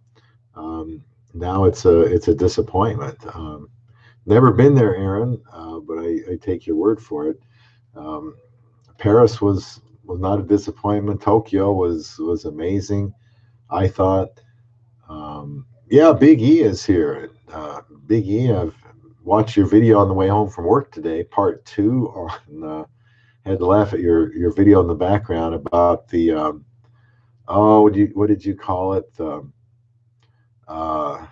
now it's a disappointment. Never been there, Aaron, but I take your word for it. Um, Paris was not a disappointment. Tokyo was amazing. I thought. Yeah, Big E is here. Big E, I've watched your video on the way home from work today, part 2. On had to laugh at your video in the background about the what did you call it? Uh,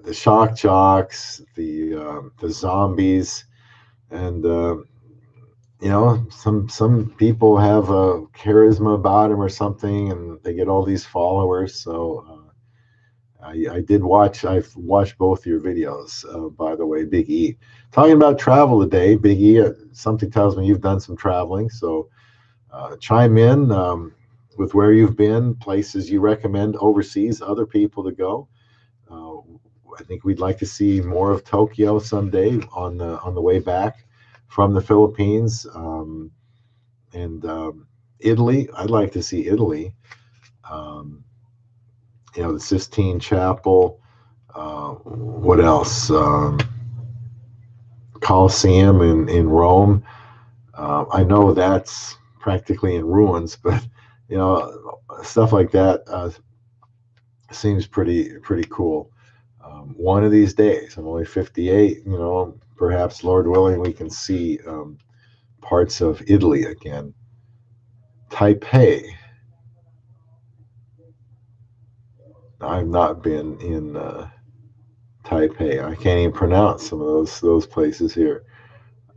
the shock jocks, the zombies, and some people have a charisma about them or something, and they get all these followers. So I did watch. I've watched both your videos, by the way, Big E. Talking about travel today, Big E. Something tells me you've done some traveling, so chime in with where you've been, places you recommend overseas, other people to go. Uh, I think we'd like to see more of Tokyo someday on the way back from the Philippines, and Italy. I'd like to see Italy. Um, the Sistine Chapel. What else? Colosseum in Rome. I know that's practically in ruins, but stuff like that seems pretty cool. One of these days, I'm only 58. Perhaps Lord willing, we can see parts of Italy again. Taipei. I've not been in Taipei. I can't even pronounce some of those places here.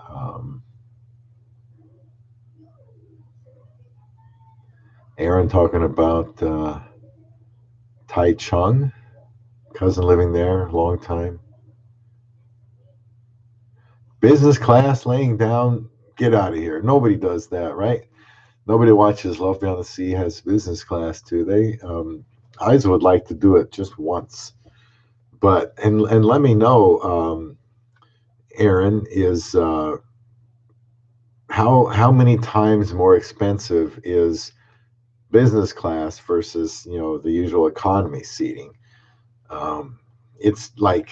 Um, Aaron talking about Taichung, cousin living there, long time. Business class, laying down, get out of here. Nobody does that, right? Nobody watches Love Beyond the Sea has business class, do they? Aiza would like to do it just once, but and let me know, Aaron, is how many times more expensive is business class versus the usual economy seating? It's like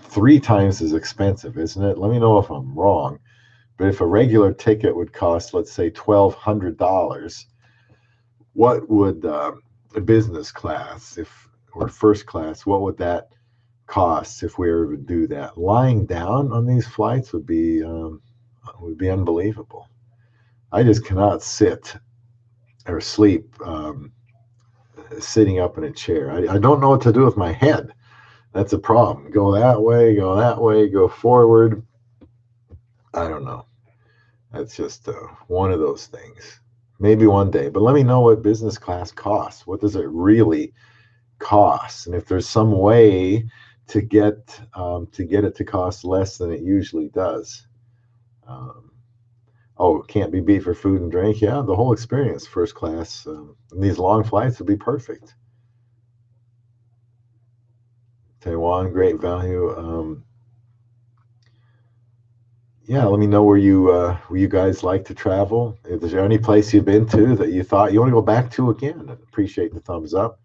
3 times as expensive, isn't it? Let me know if I'm wrong. But if a regular ticket would cost, let's say, $1,200, what would a business class, or first class, what would that cost if we were to do that? Lying down on these flights would be unbelievable. I just cannot sit or sleep sitting up in a chair. I don't know what to do with my head. That's a problem. Go that way, go forward. I don't know. That's just one of those things. Maybe one day. But let me know what business class costs. What does it really cost? And if there's some way to get it to cost less than it usually does. Um, Oh, can't be beat for food and drink. Yeah, the whole experience, first class. And these long flights would be perfect. Taiwan, great value. Yeah, let me know where you guys like to travel. If there's any place you've been to that you thought you want to go back to again, I appreciate the thumbs up.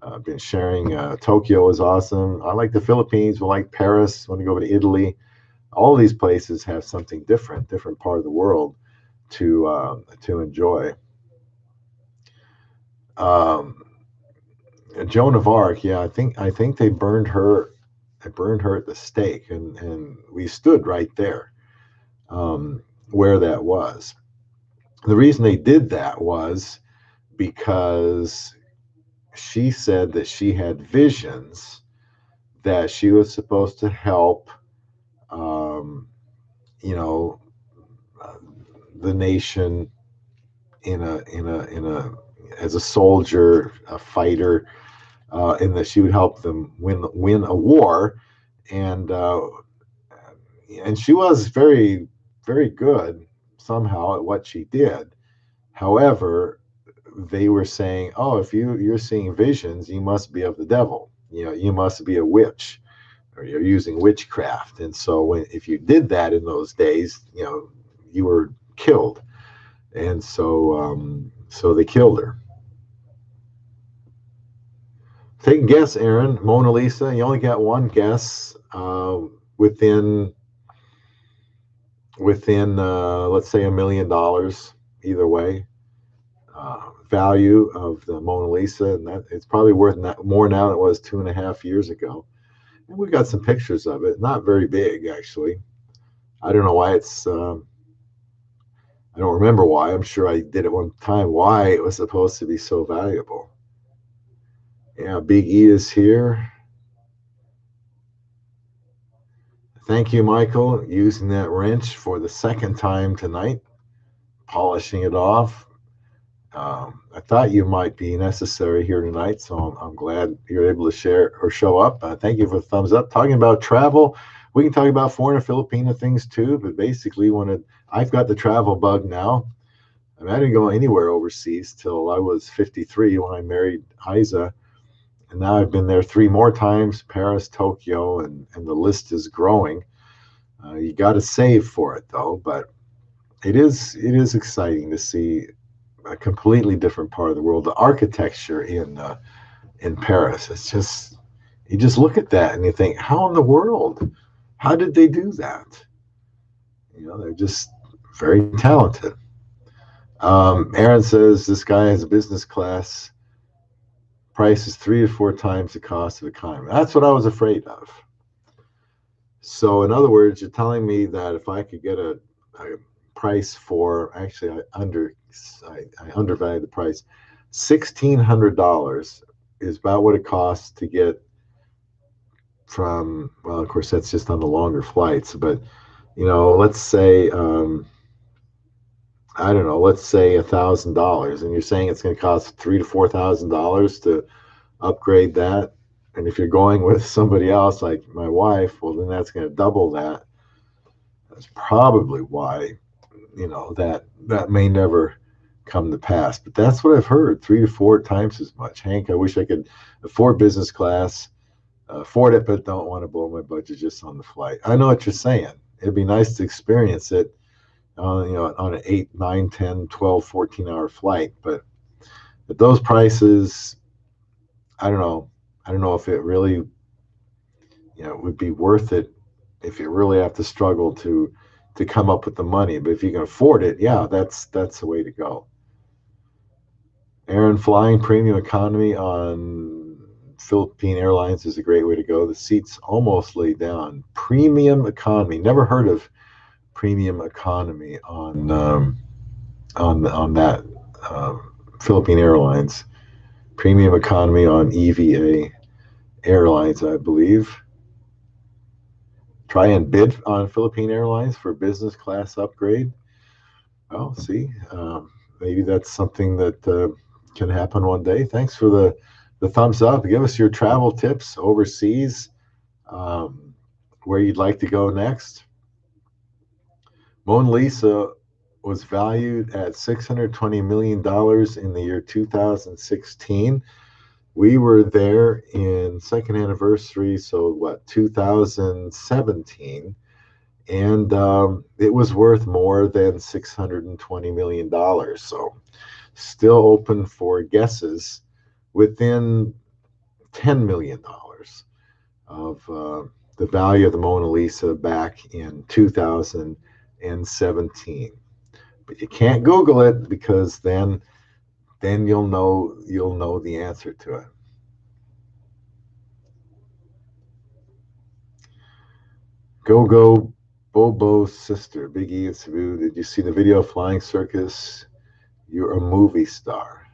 I've been sharing. Tokyo is awesome. I like the Philippines. We like Paris. Want to go to Italy. All these places have something different, different part of the world to enjoy. Um, Joan of Arc, yeah, I think they burned her. They burned her at the stake, and we stood right there where that was. The reason they did that was because she said that she had visions that she was supposed to help, um, you know, uh, the nation in a as a soldier, a fighter, and that she would help them win a war, and and she was very good somehow at what she did. However, they were saying, "Oh, if you're seeing visions, you must be of the devil. You must be a witch, or you're using witchcraft." And so, if you did that in those days, you were killed. And so they killed her. Take a guess, Aaron. Mona Lisa. You only got one guess. Within let's say $1 million, either way. Value of the Mona Lisa, and that it's probably worth more now than it was 2.5 years ago. And we got some pictures of it. Not very big, actually. I don't know why it's. I don't remember why. I'm sure I did it one time. Why it was supposed to be so valuable. Yeah, Big E is here. Thank you, Michael, using that wrench for the second time tonight, polishing it off. I thought you might be necessary here tonight, so I'm glad you're able to share or show up. Thank you for the thumbs up. Talking about travel, we can talk about foreign or Filipina things too, but basically, I've got the travel bug now. I mean, I didn't go anywhere overseas till I was 53 when I married Aiza, and now I've been there 3 more times: Paris, Tokyo, and the list is growing. You got to save for it though, but it is exciting to see a completely different part of the world. The architecture in Paris, it's just you just look at that and you think, how in the world? How did they do that? They're just very talented. Aaron says this guy has a business class. Price is 3 to 4 times the cost of economy. That's what I was afraid of. So, in other words, you're telling me that if I could get a price for, actually, I undervalued the price. $1,600 is about what it costs to get from, well, of course, that's just on the longer flights, but let's say, I don't know, let's say $1,000, and you're saying it's going to cost $3,000 to $4,000 to upgrade that. And if you're going with somebody else like my wife, well, then that's going to double that. That's probably why, that may never come to pass. But that's what I've heard: 3 to 4 times as much. Hank, I wish I could afford business class, afford it, but don't want to blow my budget just on the flight. I know what you're saying. It'd be nice to experience it on an 8, 9, 10, 12, 14-hour flight. But at those prices, I don't know. I don't know if it really, would be worth it if you really have to struggle to come up with the money. But if you can afford it, yeah, that's the way to go. Aaron, flying premium economy on Philippine Airlines is a great way to go. The seats almost laid down. Premium economy. Never heard of premium economy on that Philippine Airlines. Premium economy on EVA Airlines, I believe. Try and bid on Philippine Airlines for business class upgrade. Well, see, maybe that's something that can happen one day. Thanks for the thumbs up. Give us your travel tips overseas, where you'd like to go next. Mona Lisa was valued at $620 million in the year 2016. We were there in second anniversary, so what, 2017, and it was worth more than $620 million. So still open for guesses within $10 million of the value of the Mona Lisa back in 2017. But you can't Google it because then you'll know the answer to it. Go Bobo's sister, Big E and Sabu. Did you see the video of Flying Circus? You're a movie star.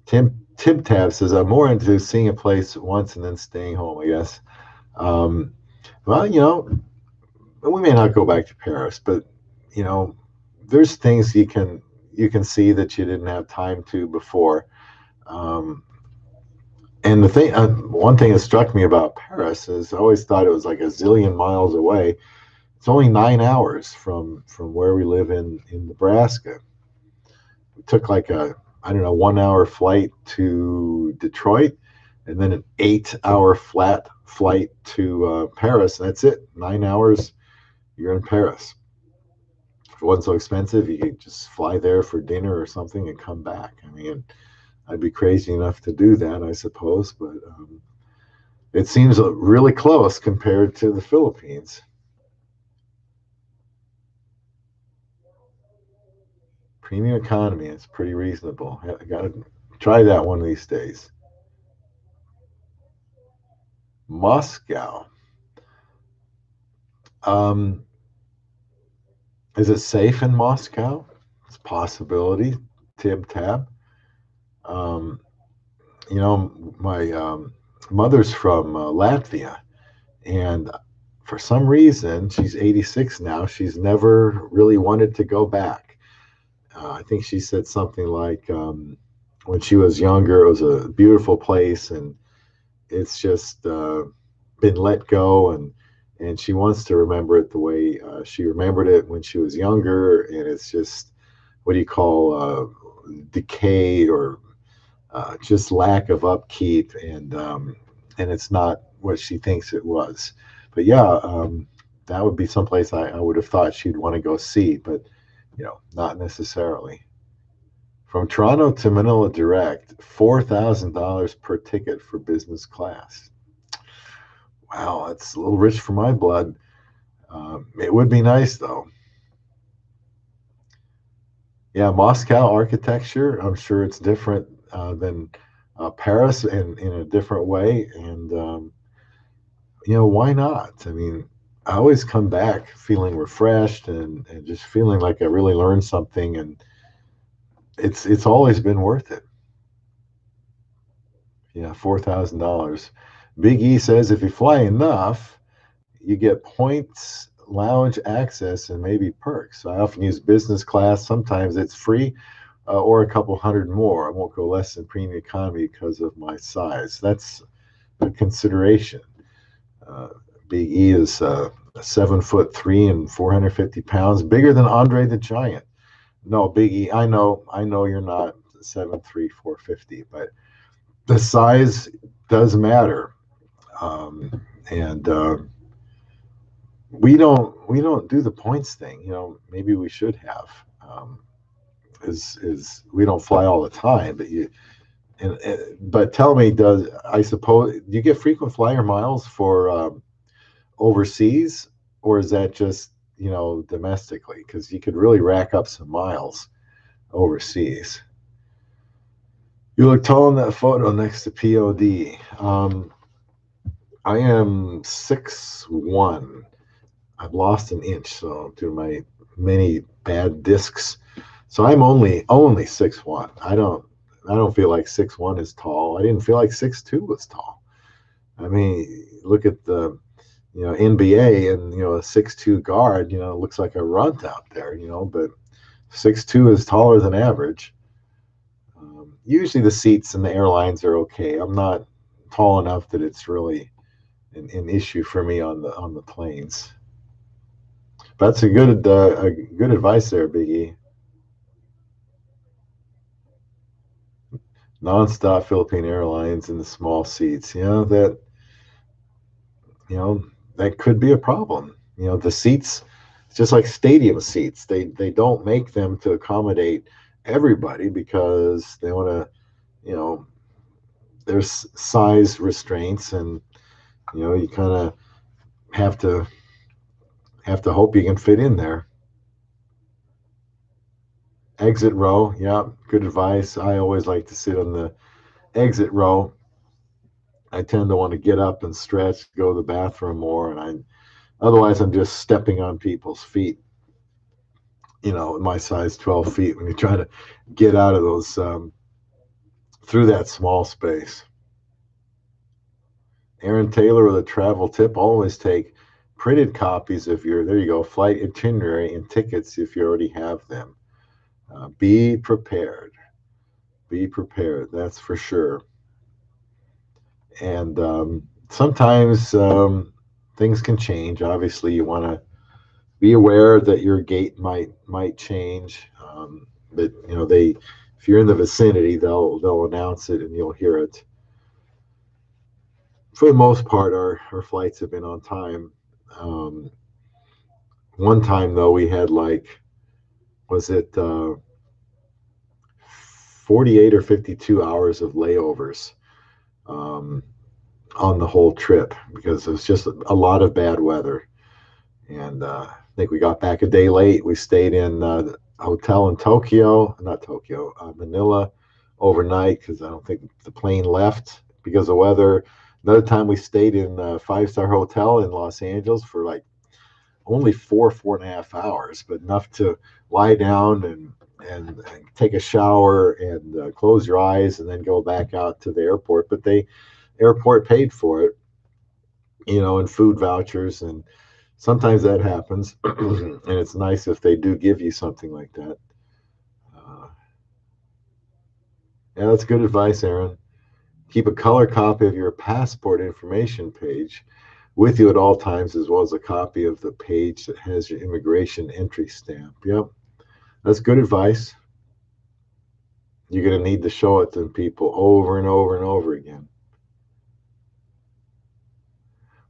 Tib Tab says, I'm more into seeing a place once and then staying home, I guess. Well, we may not go back to Paris, but there's things you can see that you didn't have time to before. And the thing, one thing that struck me about Paris is I always thought it was like a zillion miles away. It's only 9 hours from where we live in Nebraska. We took like a, I don't know, 1 hour flight to Detroit, and then an 8-hour flat flight to Paris. And that's it. 9 hours, you're in Paris. If it wasn't so expensive, you could just fly there for dinner or something and come back. I mean, I'd be crazy enough to do that, I suppose, but it seems really close compared to the Philippines. Premium economy, it's pretty reasonable. I got to try that one of these days. Moscow. Is it safe in Moscow? It's a possibility. Tib Tab. My mother's from Latvia, and for some reason, she's 86 now. She's never really wanted to go back. I think she said something like, when she was younger, it was a beautiful place, and it's just been let go, and she wants to remember it the way she remembered it when she was younger, and it's just, what do you call, decay or just lack of upkeep, and it's not what she thinks it was. But yeah, that would be someplace I would have thought she'd want to go see, but not necessarily. From Toronto to Manila direct, $4,000 per ticket for business class. Wow, that's a little rich for my blood. It would be nice though. Yeah, Moscow architecture, I'm sure it's different than Paris in a different way. And, why not? I mean, I always come back feeling refreshed and just feeling like I really learned something. And it's always been worth it. Yeah, $4,000. Big E says if you fly enough, you get points, lounge access, and maybe perks. I often use business class. Sometimes it's free. Or a couple hundred more. I won't go less than premium economy because of my size. That's a consideration. Big E is 7'3" and 450 pounds, bigger than Andre the Giant. No, Big E, I know you're not 7'3", 450, but the size does matter. And we don't do the points thing. Maybe we should have. Is we don't fly all the time, but tell me, I suppose, do you get frequent flyer miles for overseas, or is that just domestically? Because you could really rack up some miles overseas. You look tall in that photo next to POD. I am 6'1". I've lost an inch, so due to my many bad discs. So I'm only 6'1". I don't feel like 6'1" is tall. I didn't feel like 6'2" was tall. I mean, look at the NBA, and a 6'2" guard, looks like a runt out there, but 6'2" is taller than average. Usually the seats in the airlines are okay. I'm not tall enough that it's really an issue for me on the planes. That's a good advice there, Big E. Nonstop Philippine Airlines in the small seats. You know that could be a problem. The seats, it's just like stadium seats. They don't make them to accommodate everybody because they want to. You know, there's size restraints, and you kind of have to hope you can fit in there. Exit row, yeah, good advice. I always like to sit on the exit row. I tend to want to get up and stretch, go to the bathroom more, and otherwise I'm just stepping on people's feet. My size 12 feet when you try to get out of those through that small space. Aaron Taylor with a travel tip: always take printed copies of your, there you go, flight itinerary and tickets if you already have them. Be prepared. Be prepared. That's for sure. And sometimes things can change. Obviously, you want to be aware that your gate might change. But if you're in the vicinity, they'll announce it and you'll hear it. For the most part, our flights have been on time. Um, One time though, we had was it 48 or 52 hours of layovers um, on the whole trip because it was just a lot of bad weather. And I think we got back a day late. We stayed in a hotel in Manila overnight because I don't think the plane left because of weather. Another time we stayed in a five-star hotel in Los Angeles for only 4.5 hours, but enough to lie down and take a shower and close your eyes and then go back out to the airport. But the airport paid for it, in food vouchers, and sometimes that happens. And it's nice if they do give you something like that. Uh, yeah, that's good advice, Aaron. Keep a color copy of your passport information page with you at all times, as well as a copy of the page that has your immigration entry stamp. Yep, that's good advice. You're going to need to show it to people over and over and over again.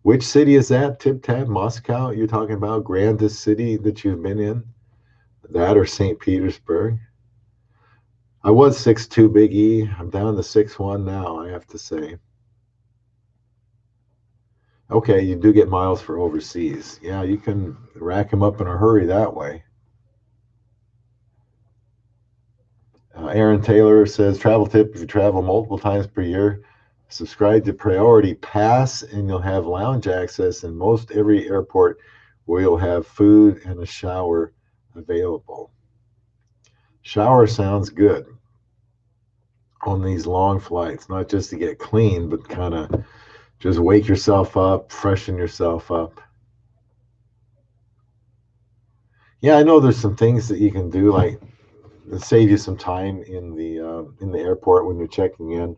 Which city is that, Tip Tab? Moscow? You're talking about grandest city that you've been in? That or St. Petersburg? I was 6'2", Big E. I'm down to 6'1" now, I have to say. Okay, you do get miles for overseas. Yeah, you can rack them up in a hurry that way. Aaron Taylor says, travel tip: if you travel multiple times per year, subscribe to Priority Pass and you'll have lounge access in most every airport where you'll have food and a shower available. Shower sounds good on these long flights, not just to get clean, but kind of just wake yourself up, freshen yourself up. Yeah, I know there's some things that you can do, like save you some time in the airport when you're checking in.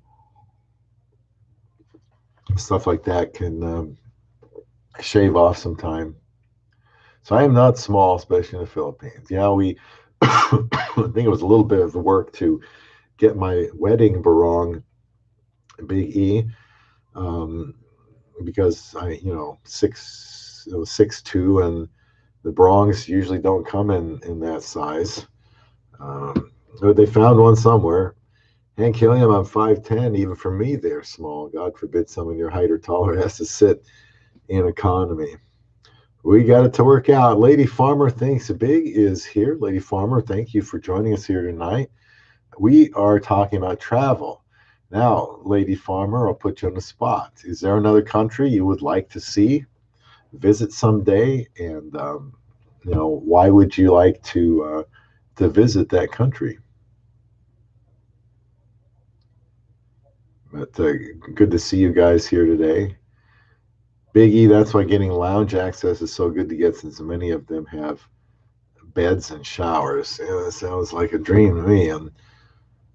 Stuff like that can shave off some time. So I am not small, especially in the Philippines. Yeah, we I think it was a little bit of the work to get my wedding barong, Big E, um, because it was 6'2", and the barongs usually don't come in that size. But they found one somewhere. Hank Killiam, I'm 5'10". Even for me, they're small. God forbid someone your height or taller has to sit in economy. We got it to work out. Lady Farmer Thinks Big is here. Lady Farmer, thank you for joining us here tonight. We are talking about travel. Now, Lady Farmer, I'll put you on the spot. Is there another country you would like to see, visit someday? And, why would you like to visit that country? But good to see you guys here today. Biggie, that's why getting lounge access is so good to get, since many of them have beds and showers. It sounds like a dream to me. And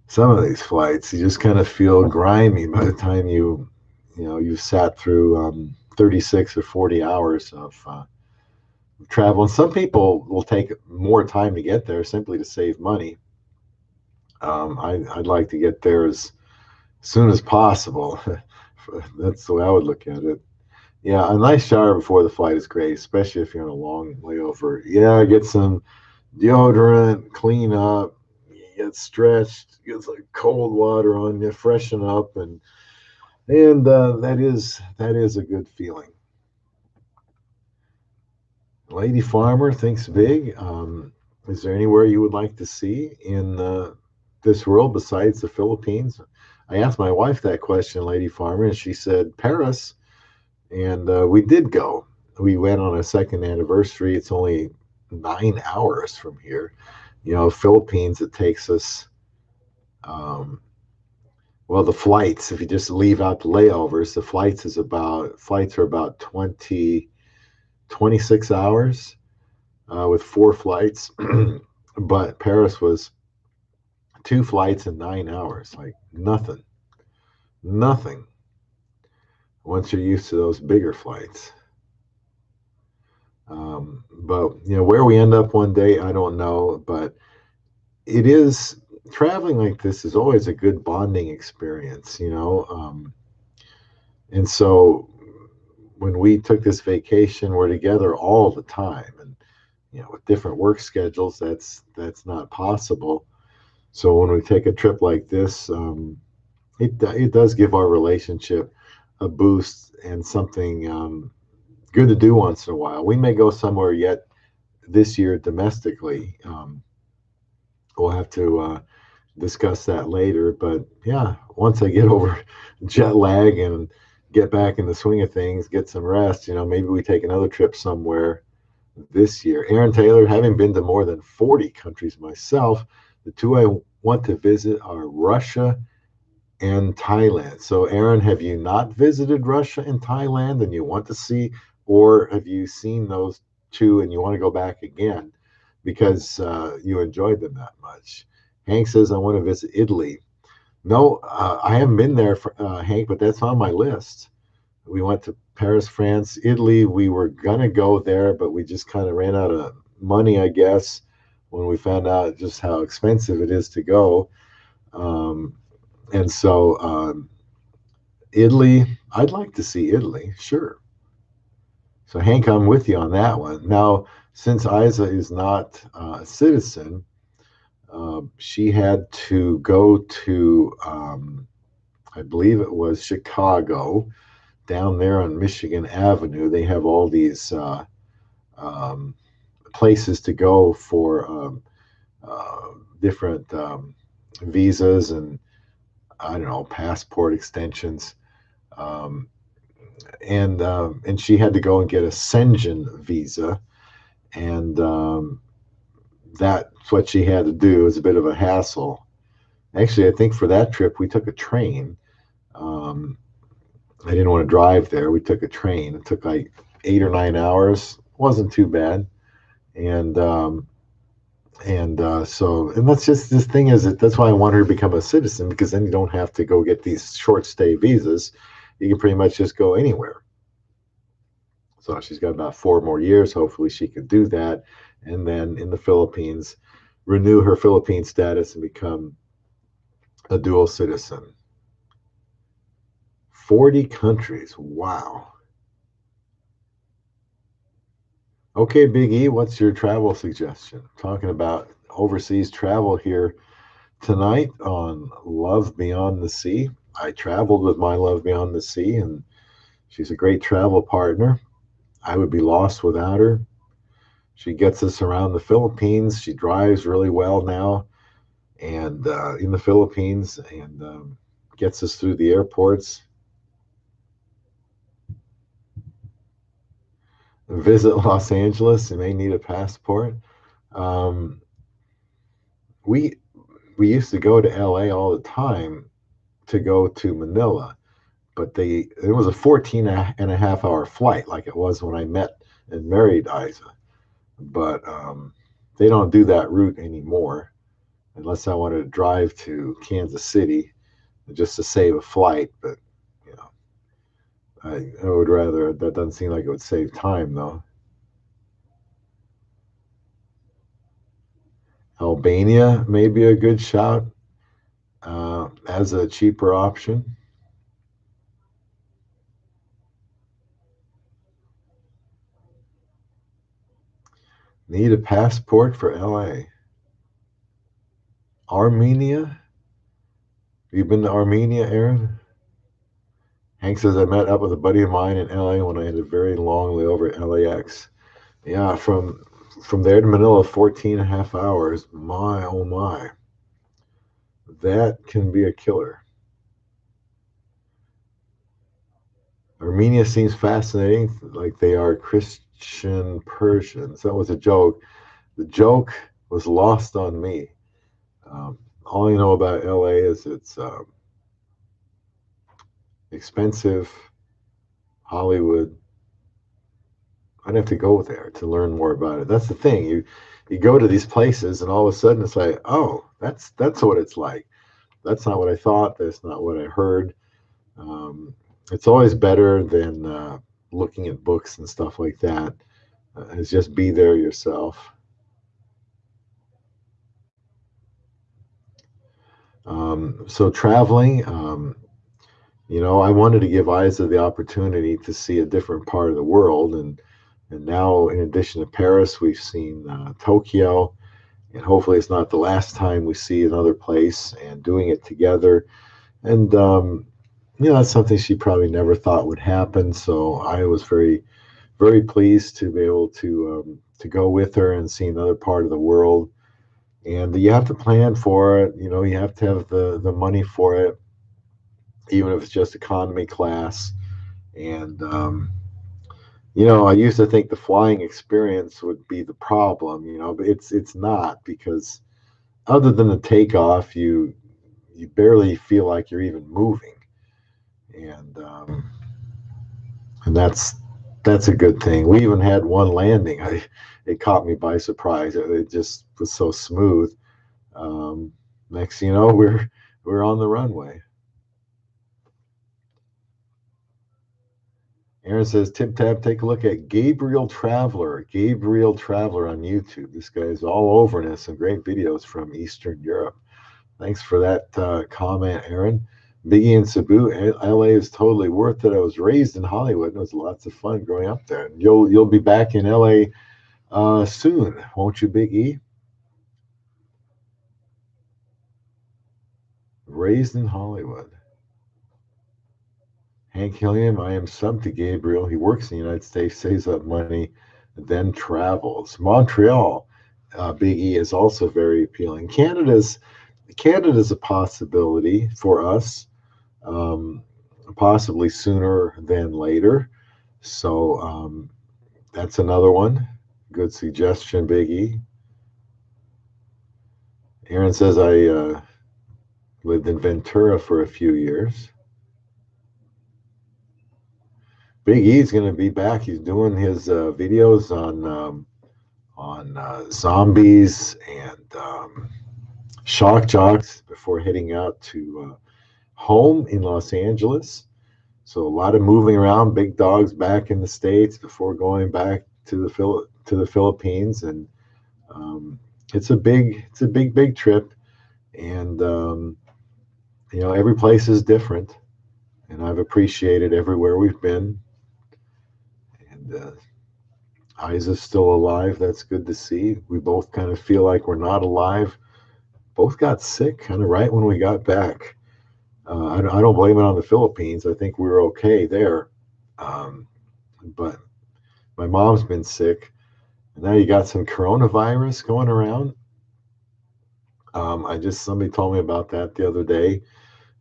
some of these flights, you just kind of feel grimy by the time you've sat through 36 or 40 hours travel. And some people will take more time to get there simply to save money. I'd like to get there as soon as possible. That's the way I would look at it. Yeah, a nice shower before the flight is great, especially if you're on a long layover. Yeah, get some deodorant, clean up, get stretched, get some cold water on you, freshen up, and that is a good feeling. Lady Farmer thinks big. Is there anywhere you would like to see in this world besides the Philippines? I asked my wife that question, Lady Farmer, and she said Paris, and we did go. We went on a second anniversary. It's only 9 hours from here. Philippines, it takes us, um, well, the flights, if you just leave out the layovers, flights are about 26 hours with 4 flights. But Paris was 2 flights in 9 hours, like nothing, nothing. Once you're used to those bigger flights. But where we end up one day, I don't know. But it is traveling like this is always a good bonding experience. And so when we took this vacation, we're together all the time, and with different work schedules, that's not possible. So when we take a trip like this, it does give our relationship a boost and something good to do once in a while. We may go somewhere yet this year domestically. We'll have to discuss that later. But yeah, once I get over jet lag and get back in the swing of things, get some rest, maybe we take another trip somewhere this year. Aaron Taylor, having been to more than 40 countries myself, the two I want to visit are Russia and Thailand. So, Aaron, have you not visited Russia and Thailand and you want to see, or have you seen those two and you want to go back again because you enjoyed them that much? Hank says, I want to visit Italy. No, I haven't been there, Hank, but that's on my list. We went to Paris, France, Italy. We were going to go there, but we just kind of ran out of money, I guess, when we found out just how expensive it is to go. Um, and so, Italy, I'd like to see Italy, sure. So, Hank, I'm with you on that one. Now, since Aiza is not a citizen, she had to go to, I believe it was Chicago, down there on Michigan Avenue. They have all these um, places to go for uh, different visas and, I don't know, passport extensions. Um, and she had to go and get a Sengen visa, and that's what she had to do. It was a bit of a hassle. Actually, I think for that trip we took a train. Um, I didn't want to drive there. We took a train. It took like 8 or 9 hours. Wasn't too bad. And and that's just this thing is that that's why I want her to become a citizen, because then you don't have to go get these short stay visas. You can pretty much just go anywhere. So she's got about 4 more years. Hopefully she can do that, and then in the Philippines, renew her Philippine status and become a dual citizen. 40 countries. Wow. Okay, Big E, what's your travel suggestion? Talking about overseas travel here tonight on Love Beyond the Sea. I traveled with my Love Beyond the Sea, and she's a great travel partner. I would be lost without her. She gets us around the Philippines. She drives really well now, and in the Philippines, and gets us through the airports. Visit Los Angeles. You may need a passport. Um, we we used to go to LA all the time to go to Manila, but it was a 14 and a half hour flight, like it was when I met and married Aiza. But they don't do that route anymore unless I wanted to drive to Kansas City just to save a flight. But you know, I would rather, that doesn't seem like it would save time though. Albania may be a good shot as a cheaper option. Need a passport for LA. Armenia? You been to Armenia, Aaron? Hank says I met up with a buddy of mine in LA when I had a very long layover at LAX. Yeah, from there to Manila, 14 and a half hours. My, oh my. That can be a killer. Armenia seems fascinating, like they are Christian Persians. That was a joke. The joke was lost on me. All you know about LA is it's expensive, Hollywood. I'd have to go there to learn more about it. That's the thing. You go to these places and all of a sudden it's like, oh, that's what it's like. That's not what I thought. That's not what I heard. Um, it's always better than looking at books and stuff like that. Is just be there yourself. So traveling, I wanted to give Aiza the opportunity to see a different part of the world, and now in addition to Paris, we've seen Tokyo, and hopefully it's not the last time we see another place. And doing it together, and that's something she probably never thought would happen. So I was very, very pleased to be able to go with her and see another part of the world. And you have to plan for it. You have to have the money for it, even if it's just economy class. And I used to think the flying experience would be the problem, but it's not, because other than the takeoff, you barely feel like you're even moving, and that's a good thing. We even had one landing. It caught me by surprise. It just was so smooth. Um, Next thing you know, we're on the runway. Aaron says, Tip Tab, take a look at Gabriel Traveler. Gabriel Traveler on YouTube. This guy's all over, and has some great videos from Eastern Europe. Thanks for that comment, Aaron. Biggie and Cebu, LA is totally worth it. I was raised in Hollywood, and it was lots of fun growing up there. And you'll be back in LA soon, won't you, Big E? Raised in Hollywood. Hank Hilliam, I am sub to Gabriel. He works in the United States, saves up money, then travels. Montreal, Big E, is also very appealing. Canada's a possibility for us, possibly sooner than later. So that's another one. Good suggestion, Big E. Aaron says I lived in Ventura for a few years. Big E's going to be back. He's doing his videos on zombies and shock jocks before heading out to home in Los Angeles. So a lot of moving around, big dogs back in the States before going back to the Philippines, and it's a big trip, and every place is different, and I've appreciated everywhere we've been. And Aiza's still alive. That's good to see. We both kind of feel like we're not alive. Both got sick kind of right when we got back. I don't blame it on the Philippines. I think we were okay there. But my mom's been sick. And now you got some coronavirus going around. Somebody told me about that the other day.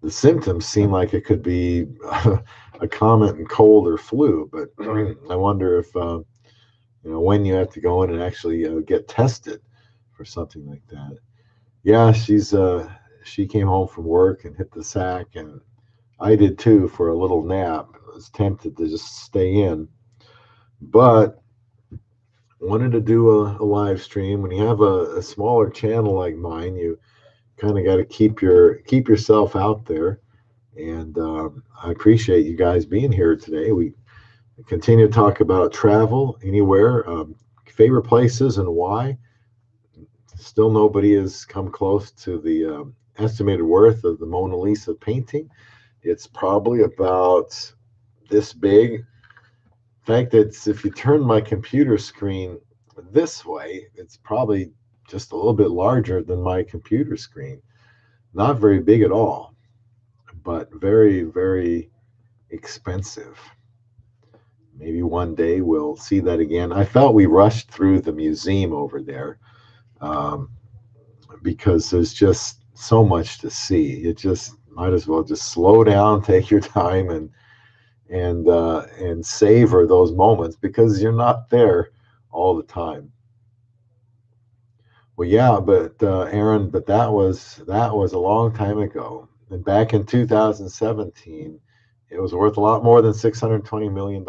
The symptoms seem like it could be a common cold or flu, but I wonder if when you have to go in and actually get tested for something like that. Yeah, she came home from work and hit the sack, and I did too for a little nap. I was tempted to just stay in, but wanted to do a live stream. When you have a smaller channel like mine, you kind of got to keep yourself out there. And I appreciate you guys being here today. We continue to talk about travel anywhere, favorite places and why. Still, nobody has come close to the estimated worth of the Mona Lisa painting. It's probably about this big. In fact, it's if you turn my computer screen this way, it's probably just a little bit larger than my computer screen. Not very big at all, but very, very expensive. Maybe one day we'll see that again. I felt we rushed through the museum over there um, because there's just so much to see. You just might as well just slow down, take your time, and savor those moments because you're not there all the time. Well, yeah, but Aaron, but that was a long time ago. And back in 2017, it was worth a lot more than $620 million.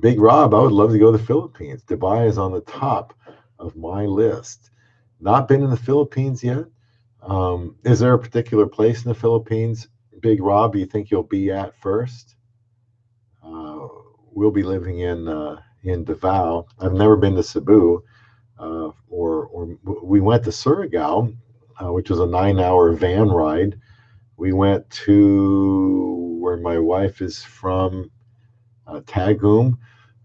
Big Rob, I would love to go to the Philippines. Dubai is on the top of my list. Not been in the Philippines yet. Is there a particular place in the Philippines, Big Rob, you think you'll be at first? Uh, we'll be living in Davao. I've never been to Cebu, or we went to Surigao, which was a 9-hour van ride. We went to where my wife is from, Tagum.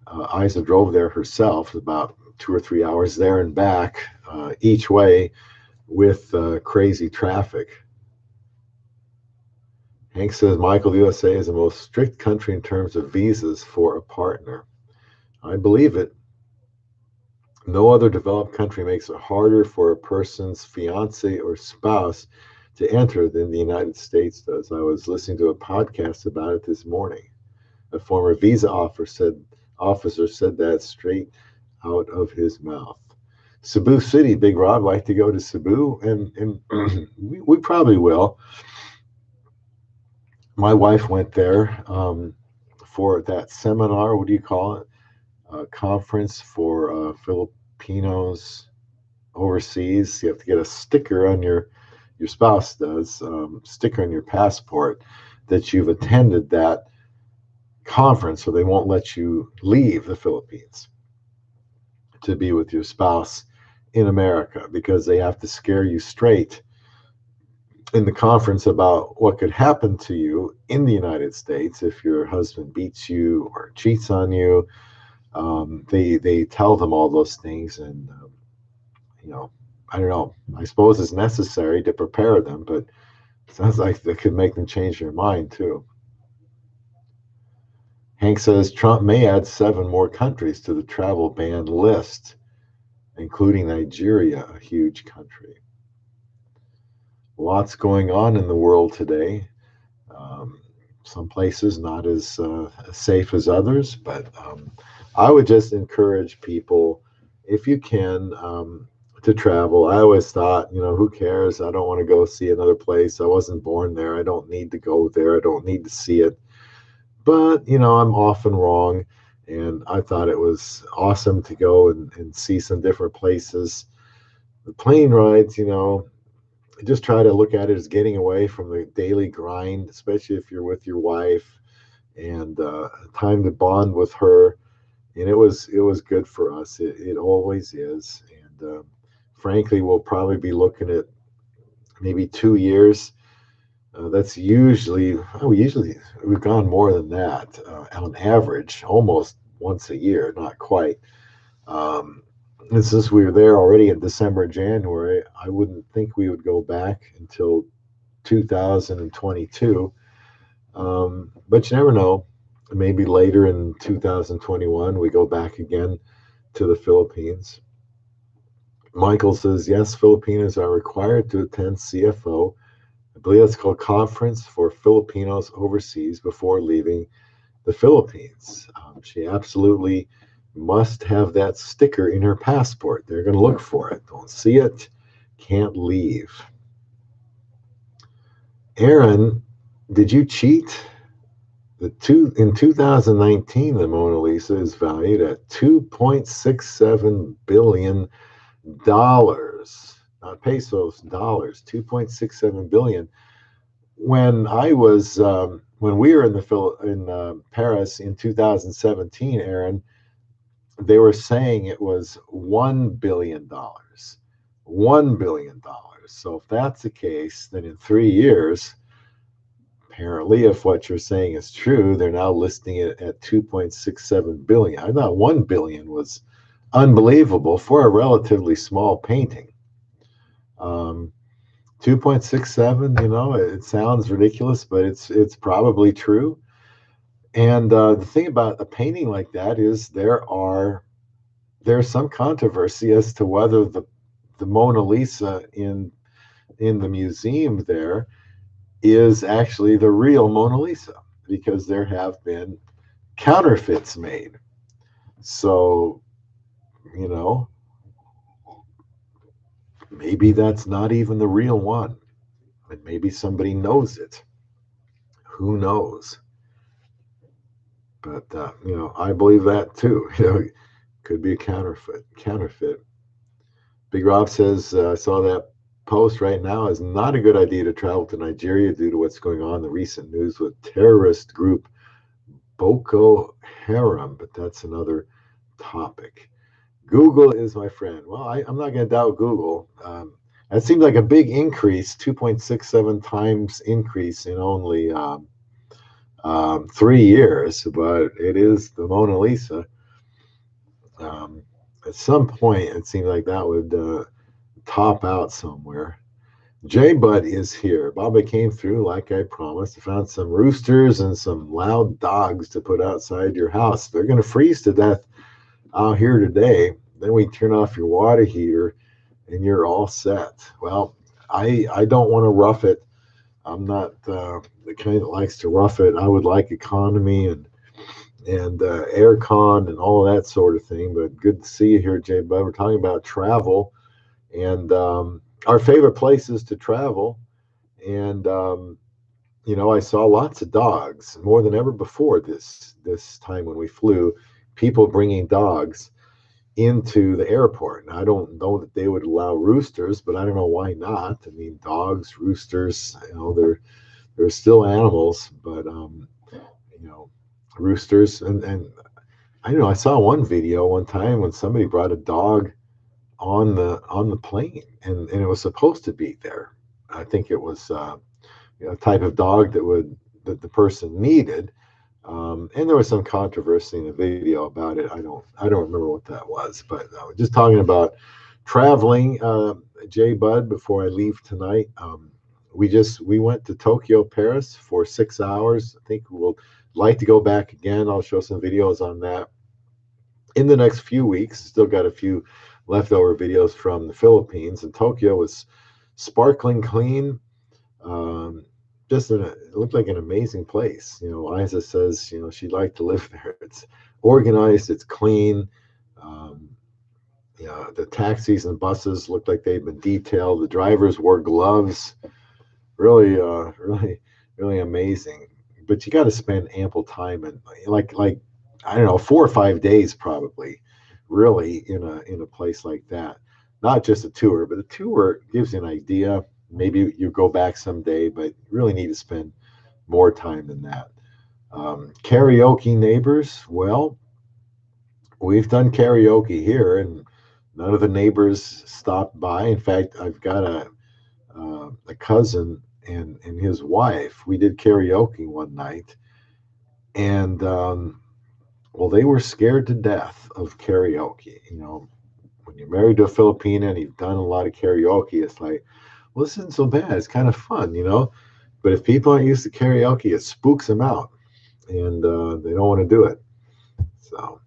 Aiza drove there herself, about 2 or 3 hours there and back, each way with crazy traffic. Hank says Michael, the USA is the most strict country in terms of visas for a partner. I believe it. No other developed country makes it harder for a person's fiance or spouse to enter than the United States does. I was listening to a podcast about it this morning. A former visa officer said that straight out of his mouth. Cebu City, Big Rob, like to go to Cebu, and we probably will. My wife went there for that seminar. What do you call it? Conference for Filipinos overseas. You have to get a sticker on your spouse does, sticker on your passport that you've attended that conference, so they won't let you leave the Philippines to be with your spouse in America because they have to scare you straight in the conference about what could happen to you in the United States if your husband beats you or cheats on you. They tell them all those things, and you know, I don't know. I suppose it's necessary to prepare them, but it sounds like that could make them change their mind too. Hank says Trump may add 7 more countries to the travel ban list, including Nigeria, a huge country. Lots going on in the world today. Um, some places not as safe as others, but I would just encourage people, if you can, to travel. I always thought, who cares? I don't want to go see another place. I wasn't born there. I don't need to go there. I don't need to see it. But, I'm often wrong. And I thought it was awesome to go and see some different places. The plane rides, just try to look at it as getting away from the daily grind, especially if you're with your wife, and time to bond with her. And it was good for us. It always is. And frankly, we'll probably be looking at maybe 2 years. That's usually, we've gone more than that on average, almost once a year, not quite. Um, and since we were there already in December and January, I wouldn't think we would go back until 2022. But you never know. Maybe later in 2021, we go back again to the Philippines. Michael says, yes, Filipinos are required to attend CFO. I believe that's called Conference for Filipinos Overseas before leaving the Philippines. She absolutely must have that sticker in her passport. They're going to look for it. Don't see it, can't leave. Aaron, did you cheat? In 2019, the Mona Lisa is valued at $2.67 billion, not pesos, dollars. 2.67 billion. When we were in Paris in 2017, Aaron, they were saying it was $1 billion. $1 billion. So if that's the case, then in 3 years, apparently, if what you're saying is true, they're now listing it at 2.67 billion. I thought 1 billion was unbelievable for a relatively small painting. 2.67, it sounds ridiculous, but it's probably true. And the thing about a painting like that is there's some controversy as to whether the Mona Lisa in the museum there is actually the real Mona Lisa, because there have been counterfeits made. So, you know, maybe that's not even the real one, and maybe somebody knows it. Who knows? But I believe that too. Could be a counterfeit. Counterfeit. Big Rob says, I saw that post right now is not a good idea to travel to Nigeria due to what's going on in the recent news with terrorist group Boko Haram, but that's another topic. Google is my friend. Well, I'm not going to doubt Google. That seems like a big increase, 2.67 times increase in only 3 years, but it is the Mona Lisa. At some point, it seemed like that would top out somewhere. J Bud is here. Baba came through like I promised. I found some roosters and some loud dogs to put outside your house. They're going to freeze to death out here today. Then we turn off your water heater and you're all set. Well, I don't want to rough it. I'm not the kind that likes to rough it. I would like economy and air con and all of that sort of thing. But good to see you here, Jay Bud. We're talking about travel and our favorite places to travel. And I saw lots of dogs, more than ever before this time when we flew. People bringing dogs into the airport. Now, I don't know that they would allow roosters, but I don't know why not. I mean, dogs, roosters, they're still animals, but roosters and I don't know. I saw one video one time when somebody brought a dog on the plane, and it was supposed to be there. I think it was a type of dog that the person needed. And there was some controversy in the video about it. I don't remember what that was, but just talking about traveling, Jay Bud. Before I leave tonight, we went to Tokyo, Paris for 6 hours. I think we'll like to go back again. I'll show some videos on that in the next few weeks. Still got a few leftover videos from the Philippines, and Tokyo was sparkling clean. It looked like an amazing place. Aiza says, she'd like to live there. It's organized, it's clean. The taxis and buses looked like they'd been detailed. The drivers wore gloves. Really, really amazing. But you got to spend ample time and like I don't know, 4 or 5 days probably, really in a place like that. Not just a tour, but a tour gives you an idea. Maybe you go back someday, but you really need to spend more time than that. Karaoke neighbors. Well, we've done karaoke here, and none of the neighbors stopped by. In fact, I've got a cousin and his wife. We did karaoke one night, and well, they were scared to death of karaoke. When you're married to a Filipina and you've done a lot of karaoke, it's like, well, this isn't so bad. It's kind of fun. But if people aren't used to karaoke, it spooks them out, and they don't want to do it. So,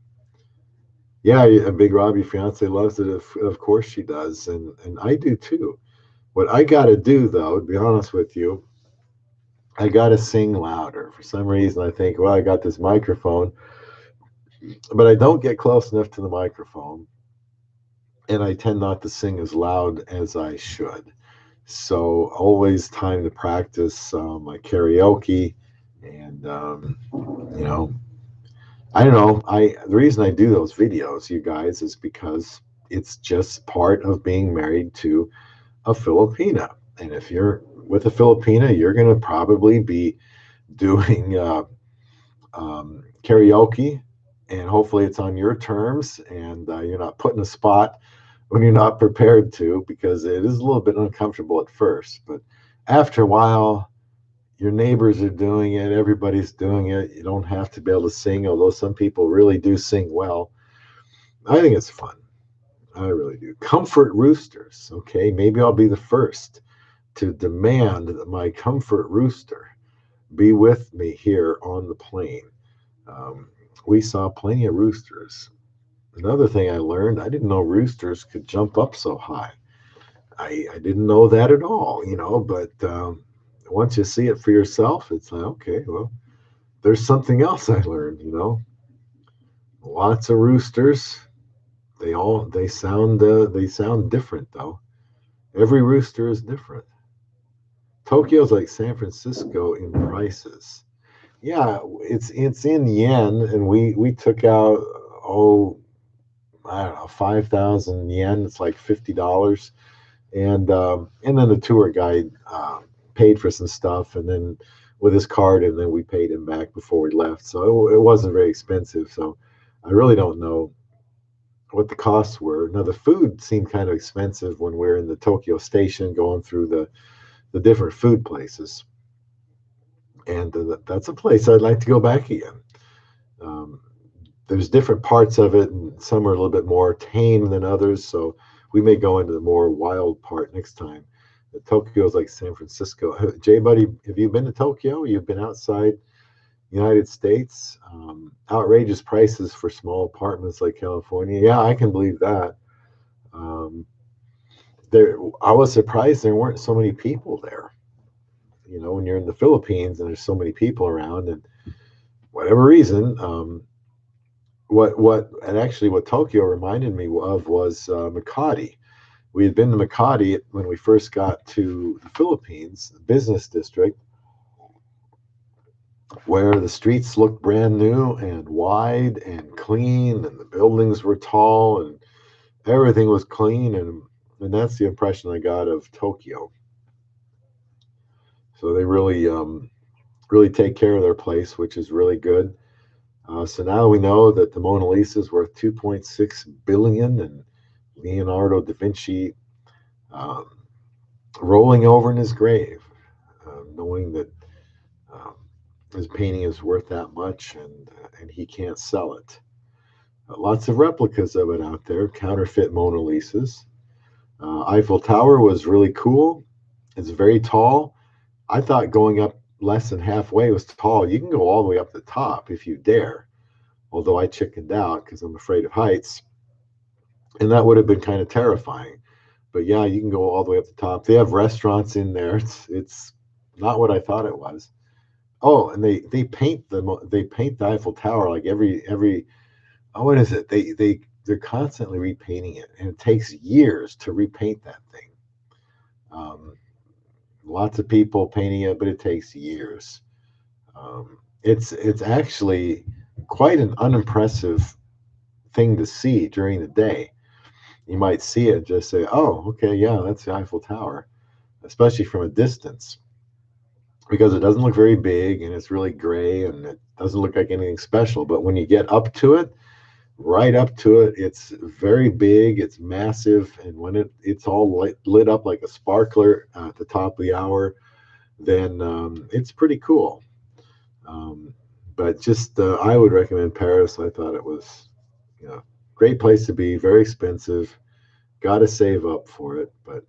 yeah, Big Rob, your fiance loves it. Of course she does, and I do too. What I got to do, though, to be honest with you, I got to sing louder. For some reason, I think, well, I got this microphone, but I don't get close enough to the microphone, and I tend not to sing as loud as I should. So always time to practice my karaoke, and I don't know. The reason I do those videos, you guys, is because it's just part of being married to a Filipina. And if you're with a Filipina, you're going to probably be doing karaoke and hopefully it's on your terms, and you're not put in a spot when you're not prepared to, because it is a little bit uncomfortable at first. But after a while, your neighbors are doing it, everybody's doing it. You don't have to be able to sing, although some people really do sing well. I think it's fun. I really do. Comfort roosters. Okay, maybe I'll be the first to demand that my comfort rooster be with me here on the plane. Um, we saw plenty of roosters. Another thing I learned, I didn't know roosters could jump up so high. I didn't know that at all, but once you see it for yourself, it's like, okay, well, there's something else I learned. Lots of roosters. They sound different though. Every rooster is different. Tokyo's like San Francisco in prices. Yeah, it's in yen, and we took out, oh, I don't know, 5,000 yen. It's like $50, and then the tour guide paid for some stuff, and then with his card, and then we paid him back before we left. So it wasn't very expensive. So I really don't know what the costs were. Now the food seemed kind of expensive when we were in the Tokyo station going through the different food places, and that's a place I'd like to go back again. Um, there's different parts of it, and some are a little bit more tame than others. So we may go into the more wild part next time. Tokyo is like San Francisco. Jay, buddy, have you been to Tokyo? You've been outside United States? Outrageous prices for small apartments like California. Yeah, I can believe that. Um, I was surprised there weren't so many people there. When you're in the Philippines and there's so many people around, and whatever reason, what Tokyo reminded me of was Makati. We had been to Makati when we first got to the Philippines, the business district, where the streets looked brand new and wide and clean, and the buildings were tall, and everything was clean, and that's the impression I got of Tokyo. So they really take care of their place, which is really good. So now we know that the Mona Lisa is worth 2.6 billion, and Leonardo da Vinci um, rolling over in his grave, knowing that um, his painting is worth that much, and he can't sell it. Lots of replicas of it out there, counterfeit Mona Lisas. Eiffel Tower was really cool. It's very tall. I thought going up less than halfway was tall. You can go all the way up the top if you dare, although I chickened out because I'm afraid of heights, and that would have been kind of terrifying. But yeah, you can go all the way up the top. They have restaurants in there. It's not what I thought it was. Oh, and they paint the Eiffel Tower like every oh, what is it? They're constantly repainting it, and it takes years to repaint that thing. Um, Lots of people painting it, but it takes years. It's actually quite an unimpressive thing to see during the day. You might see it and just say, "Oh, okay, yeah, that's the Eiffel Tower," especially from a distance, because it doesn't look very big and it's really gray and it doesn't look like anything special. But when you get up to it, right up to it, it's very big, it's massive, and when it's all lit up like a sparkler at the top of the hour, then it's pretty cool. Um, but just I would recommend Paris. I thought it was, great place to be, very expensive. Got to save up for it. But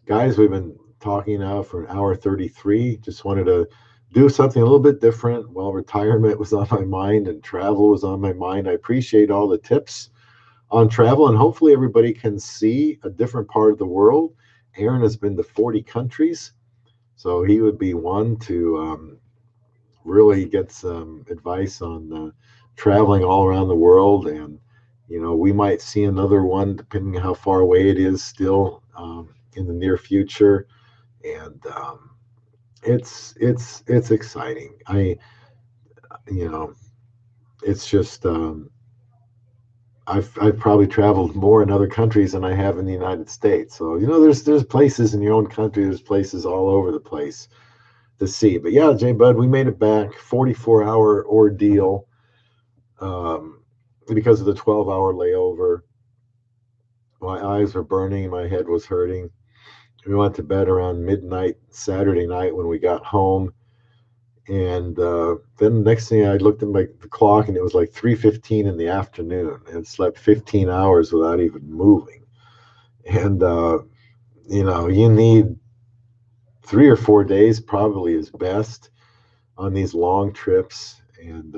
guys, we've been talking now for an hour 33. Just wanted to do something a little bit different. Well, retirement was on my mind and travel was on my mind. I appreciate all the tips on travel, and hopefully everybody can see a different part of the world. Aaron has been to 40 countries, so he would be one to really get some advice on traveling all around the world. And we might see another one depending on how far away it is still in the near future. And it's exciting. You know it's just I've probably traveled more in other countries than I have in the United States. So there's places in your own country, there's places all over the place to see. But yeah, Jay Bud, we made it back. 44-hour ordeal. um, because of the 12-hour layover. My eyes were burning, my head was hurting. We went to bed around midnight Saturday night when we got home, and then the next thing I looked at the clock, and it was like 3:15 in the afternoon, and slept 15 hours without even moving. And you need 3 or 4 days probably is best on these long trips. And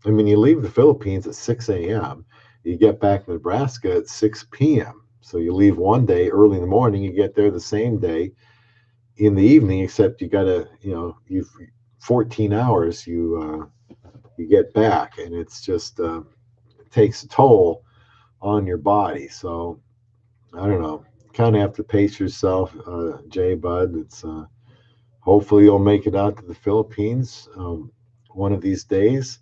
I mean, you leave the Philippines at 6 a.m. You get back to Nebraska at 6 p.m. So you leave one day early in the morning, you get there the same day in the evening, except you got to, you've 14 hours you get back, and it's just it takes a toll on your body. So I don't know, kind of have to pace yourself, Jay Bud. It's hopefully you'll make it out to the Philippines one of these days.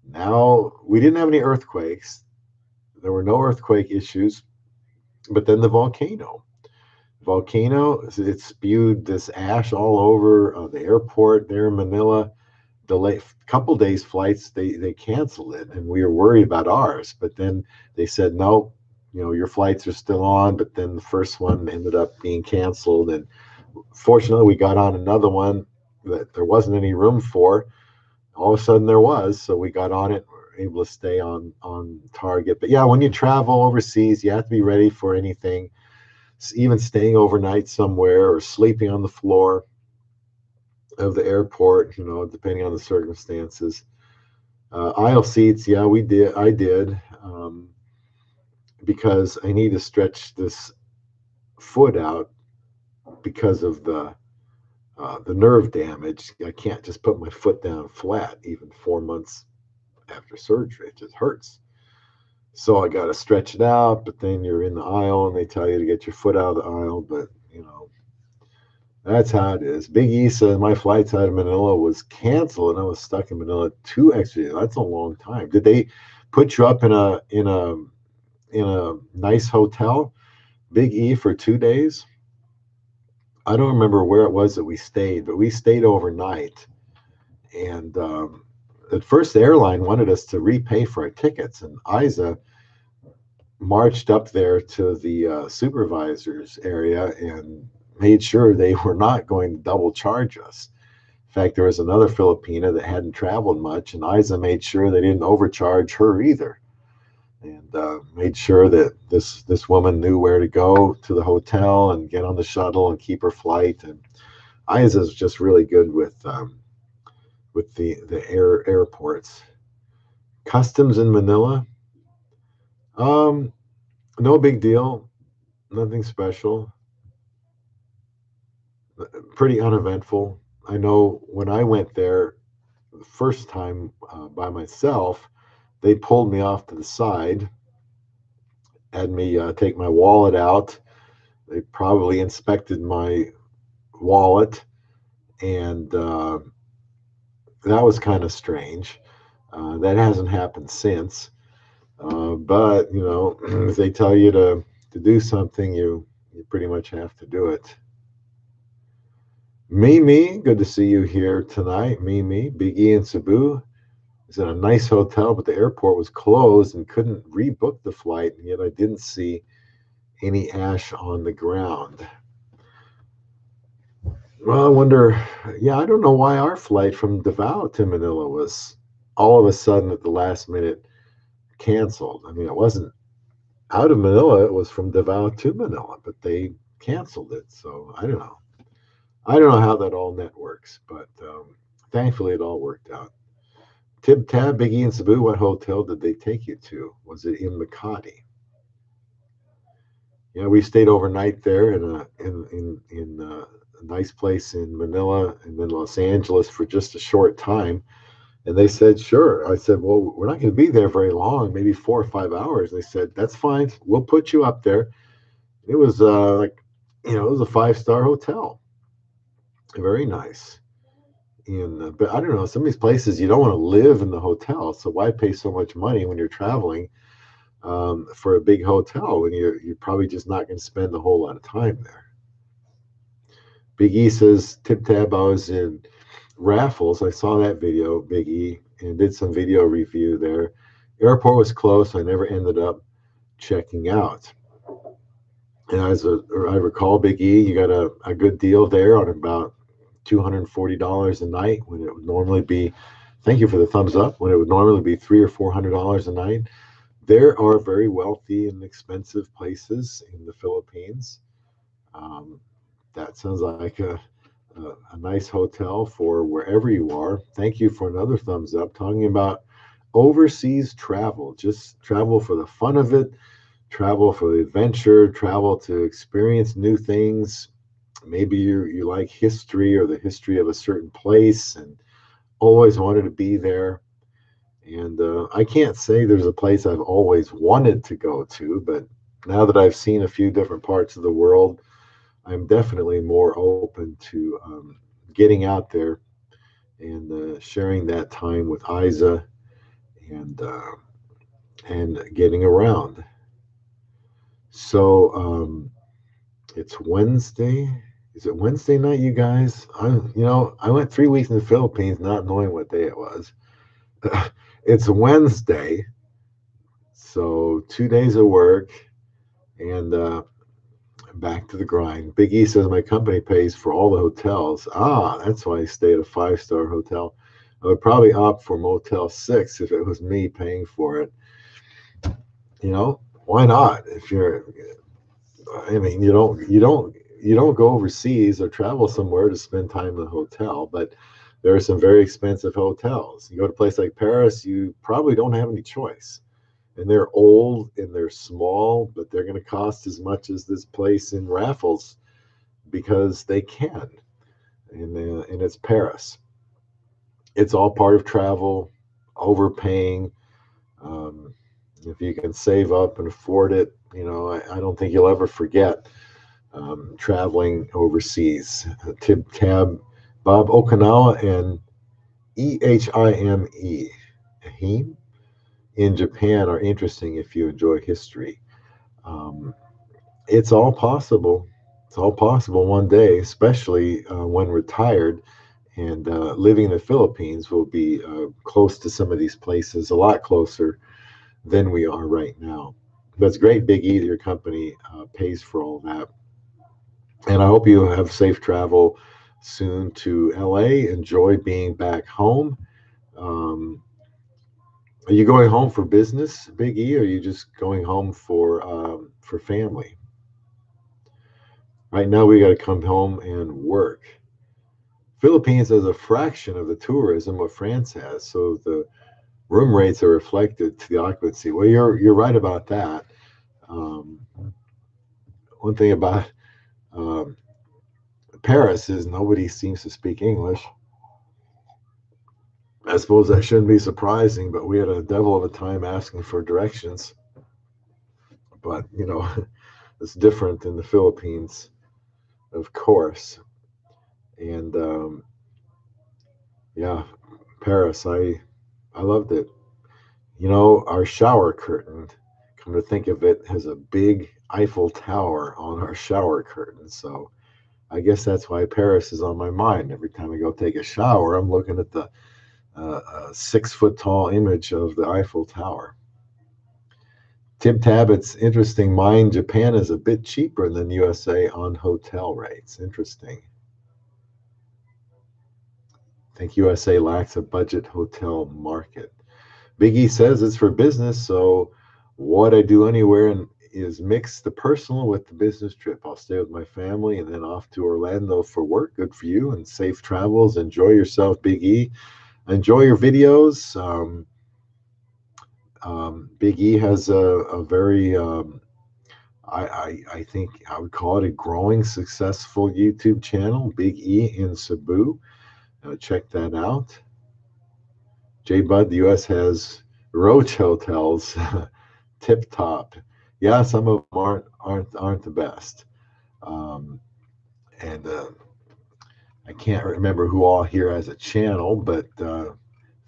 Now, we didn't have any earthquakes. There were no earthquake issues, but then the volcano, it spewed this ash all over the airport there in Manila. Delay couple days flights, they canceled it, and we were worried about ours. But then they said no, your flights are still on. But then the first one ended up being canceled, and fortunately we got on another one that there wasn't any room for. All of a sudden there was, so we got on it. We were able to stay on target. But yeah, when you travel overseas, you have to be ready for anything, even staying overnight somewhere or sleeping on the floor of the airport, depending on the circumstances. Aisle seats, yeah, I did, because I need to stretch this foot out because of the nerve damage. I can't just put my foot down flat, even 4 months after surgery. It just hurts. So I got to stretch it out, but then you're in the aisle and they tell you to get your foot out of the aisle. But, that's how it is. Big E said my flights out of Manila was canceled and I was stuck in Manila 2 extra days. That's a long time. Did they put you up in a nice hotel, Big E, for 2 days? I don't remember where it was that we stayed, but we stayed overnight. And at first, the airline wanted us to repay for our tickets, and Aiza marched up there to the supervisor's area and made sure they were not going to double charge us. In fact, there was another Filipina that hadn't traveled much, and Aiza made sure they didn't overcharge her either, and made sure that this woman knew where to go to the hotel and get on the shuttle and keep her flight. And Aiza is just really good with the airports. Customs in Manila, no big deal, nothing special, pretty uneventful. I know when I went there the first time by myself, they pulled me off to the side, had me take my wallet out. They probably inspected my wallet, and that was kind of strange. That hasn't happened since. But if they tell you to do something, you pretty much have to do it. Mimi, good to see you here tonight. Mimi, Big E in Cebu is in a nice hotel, but the airport was closed and couldn't rebook the flight, and yet I didn't see any ash on the ground. Well, I wonder, yeah, I don't know why our flight from Davao to Manila was all of a sudden at the last minute canceled. I mean, it wasn't out of Manila, it was from Davao to Manila, but they canceled it. So I don't know. I don't know how that all networks, but thankfully it all worked out. Tib Tab, Biggie, and Cebu, what hotel did they take you to? Was it in Makati? Yeah, we stayed overnight there in a nice place in Manila and then Los Angeles for just a short time. And they said, sure. I said, well, we're not going to be there very long, maybe 4 or 5 hours. They said, that's fine. We'll put you up there. It was it was a 5-star hotel. Very nice. And but I don't know, some of these places you don't want to live in the hotel. So why pay so much money when you're traveling for a big hotel when you're probably just not going to spend a whole lot of time there? Big E says, Tip Tab, I was in Raffles. I saw that video, Big E, and did some video review there. Airport was closed, so I never ended up checking out. And as I recall, Big E, you got a good deal there on about $240 a night when it would normally be. Thank you for the thumbs up. When it would normally be $300 or $400 a night. There are very wealthy and expensive places in the Philippines. Um, that sounds like a nice hotel for wherever you are. Thank you for another thumbs up. Talking about overseas travel, just travel for the fun of it, travel for the adventure, travel to experience new things. Maybe you like history or the history of a certain place and always wanted to be there. And I can't say there's a place I've always wanted to go to, but now that I've seen a few different parts of the world, I'm definitely more open to getting out there and sharing that time with Aiza and getting around. So it's Wednesday. Is it Wednesday night, you guys? I went 3 weeks in the Philippines not knowing what day it was. It's Wednesday, so 2 days of work and back to the grind. Big E says my company pays for all the hotels. That's why I stay at a 5-star hotel. I would probably opt for Motel 6 if it was me paying for it. Why not? If you're, I mean, you don't go overseas or travel somewhere to spend time in a hotel, but there are some very expensive hotels. You go to a place like Paris, you probably don't have any choice. And they're old and they're small, but they're going to cost as much as this place in Raffles because they can. And it's Paris. It's all part of travel, overpaying. Um, if you can save up and afford it, I don't think you'll ever forget traveling overseas. Tib Tab, Bob Okinawa, and Ehime, Ehime in Japan are interesting if you enjoy history. Um, it's all possible. It's all possible one day, especially when retired and living in the Philippines will be close to some of these places, a lot closer than we are right now. But it's great, Big E, that your company pays for all that. And I hope you have safe travel soon to LA. Enjoy being back home. Um, are you going home for business, Big E, or are you just going home for family? Right now, we got to come home and work. Philippines has a fraction of the tourism what France has, so the room rates are reflected to the occupancy. Well, you're right about that. Um, One thing about um, Paris is nobody seems to speak English. I suppose that shouldn't be surprising, but we had a devil of a time asking for directions. But it's different in the Philippines, of course. And yeah, Paris, I loved it. Our shower curtain, come to think of it, has a big Eiffel Tower on our shower curtain. So I guess that's why Paris is on my mind. Every time I go take a shower, I'm looking at the 6 foot tall image of the Eiffel Tower. Tim Tab, it's interesting. Mine, Japan is a bit cheaper than USA on hotel rates. Interesting. I think USA lacks a budget hotel market. Big E says it's for business, so what I do anywhere is mix the personal with the business trip. I'll stay with my family and then off to Orlando for work. Good for you and safe travels. Enjoy yourself, Big E. Enjoy your videos. Big E has a very, I think I would call it a growing, successful YouTube channel, Big E in Cebu. Check that out. J Bud, the U.S. has roach hotels, tip top. Yeah, some of them aren't the best. And I can't remember who all here has a channel, but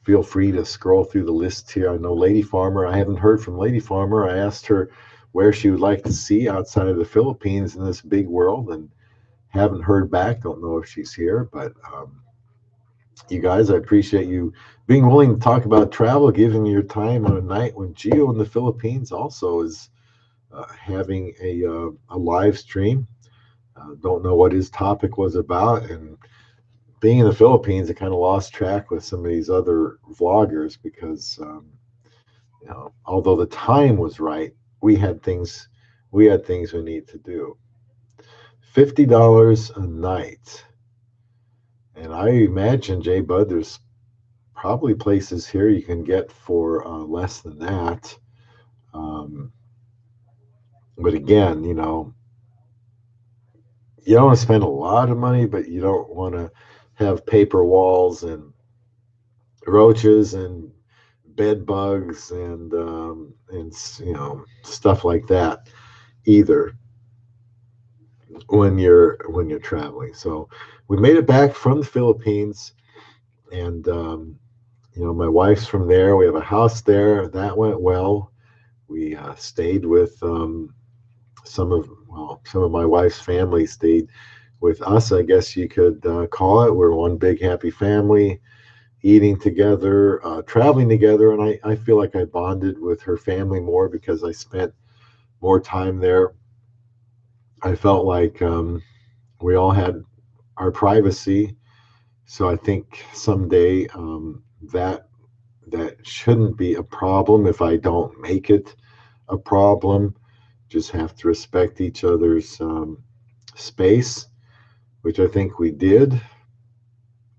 feel free to scroll through the list here. I know Lady Farmer. I haven't heard from Lady Farmer. I asked her where she would like to see outside of the Philippines in this big world, and haven't heard back. Don't know if she's here, but you guys. I appreciate you being willing to talk about travel, giving me your time on a night when Gio in the Philippines also is having a live stream. Don't know what his topic was about, and being in the Philippines, I kind of lost track with some of these other vloggers because although the time was right, we had things we need to do. $50 a night, and I imagine Jay Bud, there's probably places here you can get for less than that. Um, but again, you don't want to spend a lot of money, but you don't want to have paper walls and roaches and bed bugs and stuff like that either when you're traveling. So we made it back from the Philippines, and my wife's from there. We have a house there. That went well. We stayed with some of my wife's family stayed with us, I guess you could call it. We're one big happy family, eating together, traveling together, and I feel like I bonded with her family more because I spent more time there. I felt like we all had our privacy, so I think someday that shouldn't be a problem if I don't make it a problem. Just have to respect each other's space, which I think we did,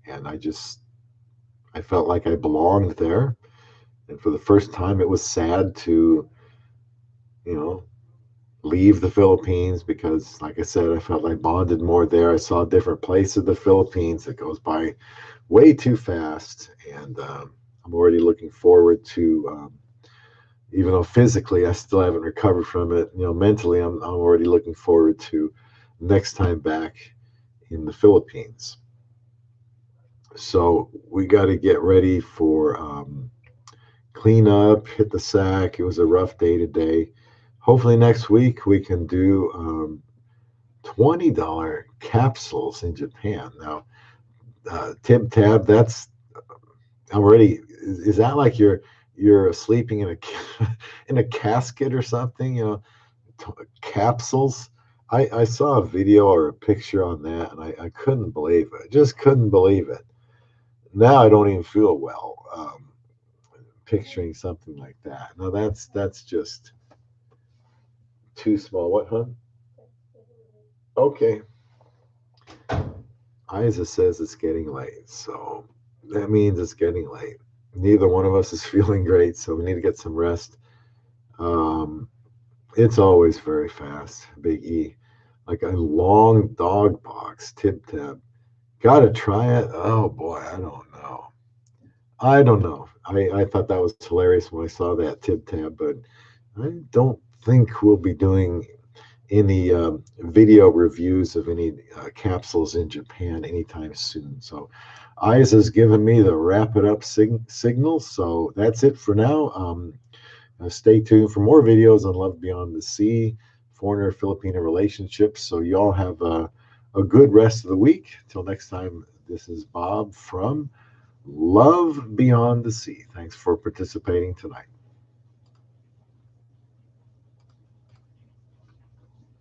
and I felt like I belonged there. And for the first time, it was sad to you know leave the Philippines because, like I said, I felt I bonded more there. I saw a different place of the Philippines that goes by way too fast, and I'm already looking forward to. Even though physically I still haven't recovered from it, mentally I'm already looking forward to next time back in the Philippines. So we got to get ready for clean up, hit the sack. It was a rough day today. Hopefully next week we can do $20 capsules in Japan. Now, Tib Tab, that's already, is that like you're sleeping in a in a casket or something? Capsules. I saw a video or a picture on that, and I couldn't believe it. Just couldn't believe it. Now I don't even feel well picturing something like that. Now that's just too small. What, huh? Okay. Aiza says it's getting late, so that means it's getting late. Neither one of us is feeling great, so we need to get some rest. Um, it's always very fast, Big E. Like a long dog box, Tip Tab. Gotta try it. Oh boy, I don't know. I don't know. I thought that was hilarious when I saw that Tip Tab, but I don't think we'll be doing any video reviews of any capsules in Japan anytime soon. So Aiza's given me the wrap it up signal. So that's it for now. Stay tuned for more videos on Love Beyond the Sea, foreigner Filipino relationships. So you all have a good rest of the week. Till next time, this is Bob from Love Beyond the Sea. Thanks for participating tonight.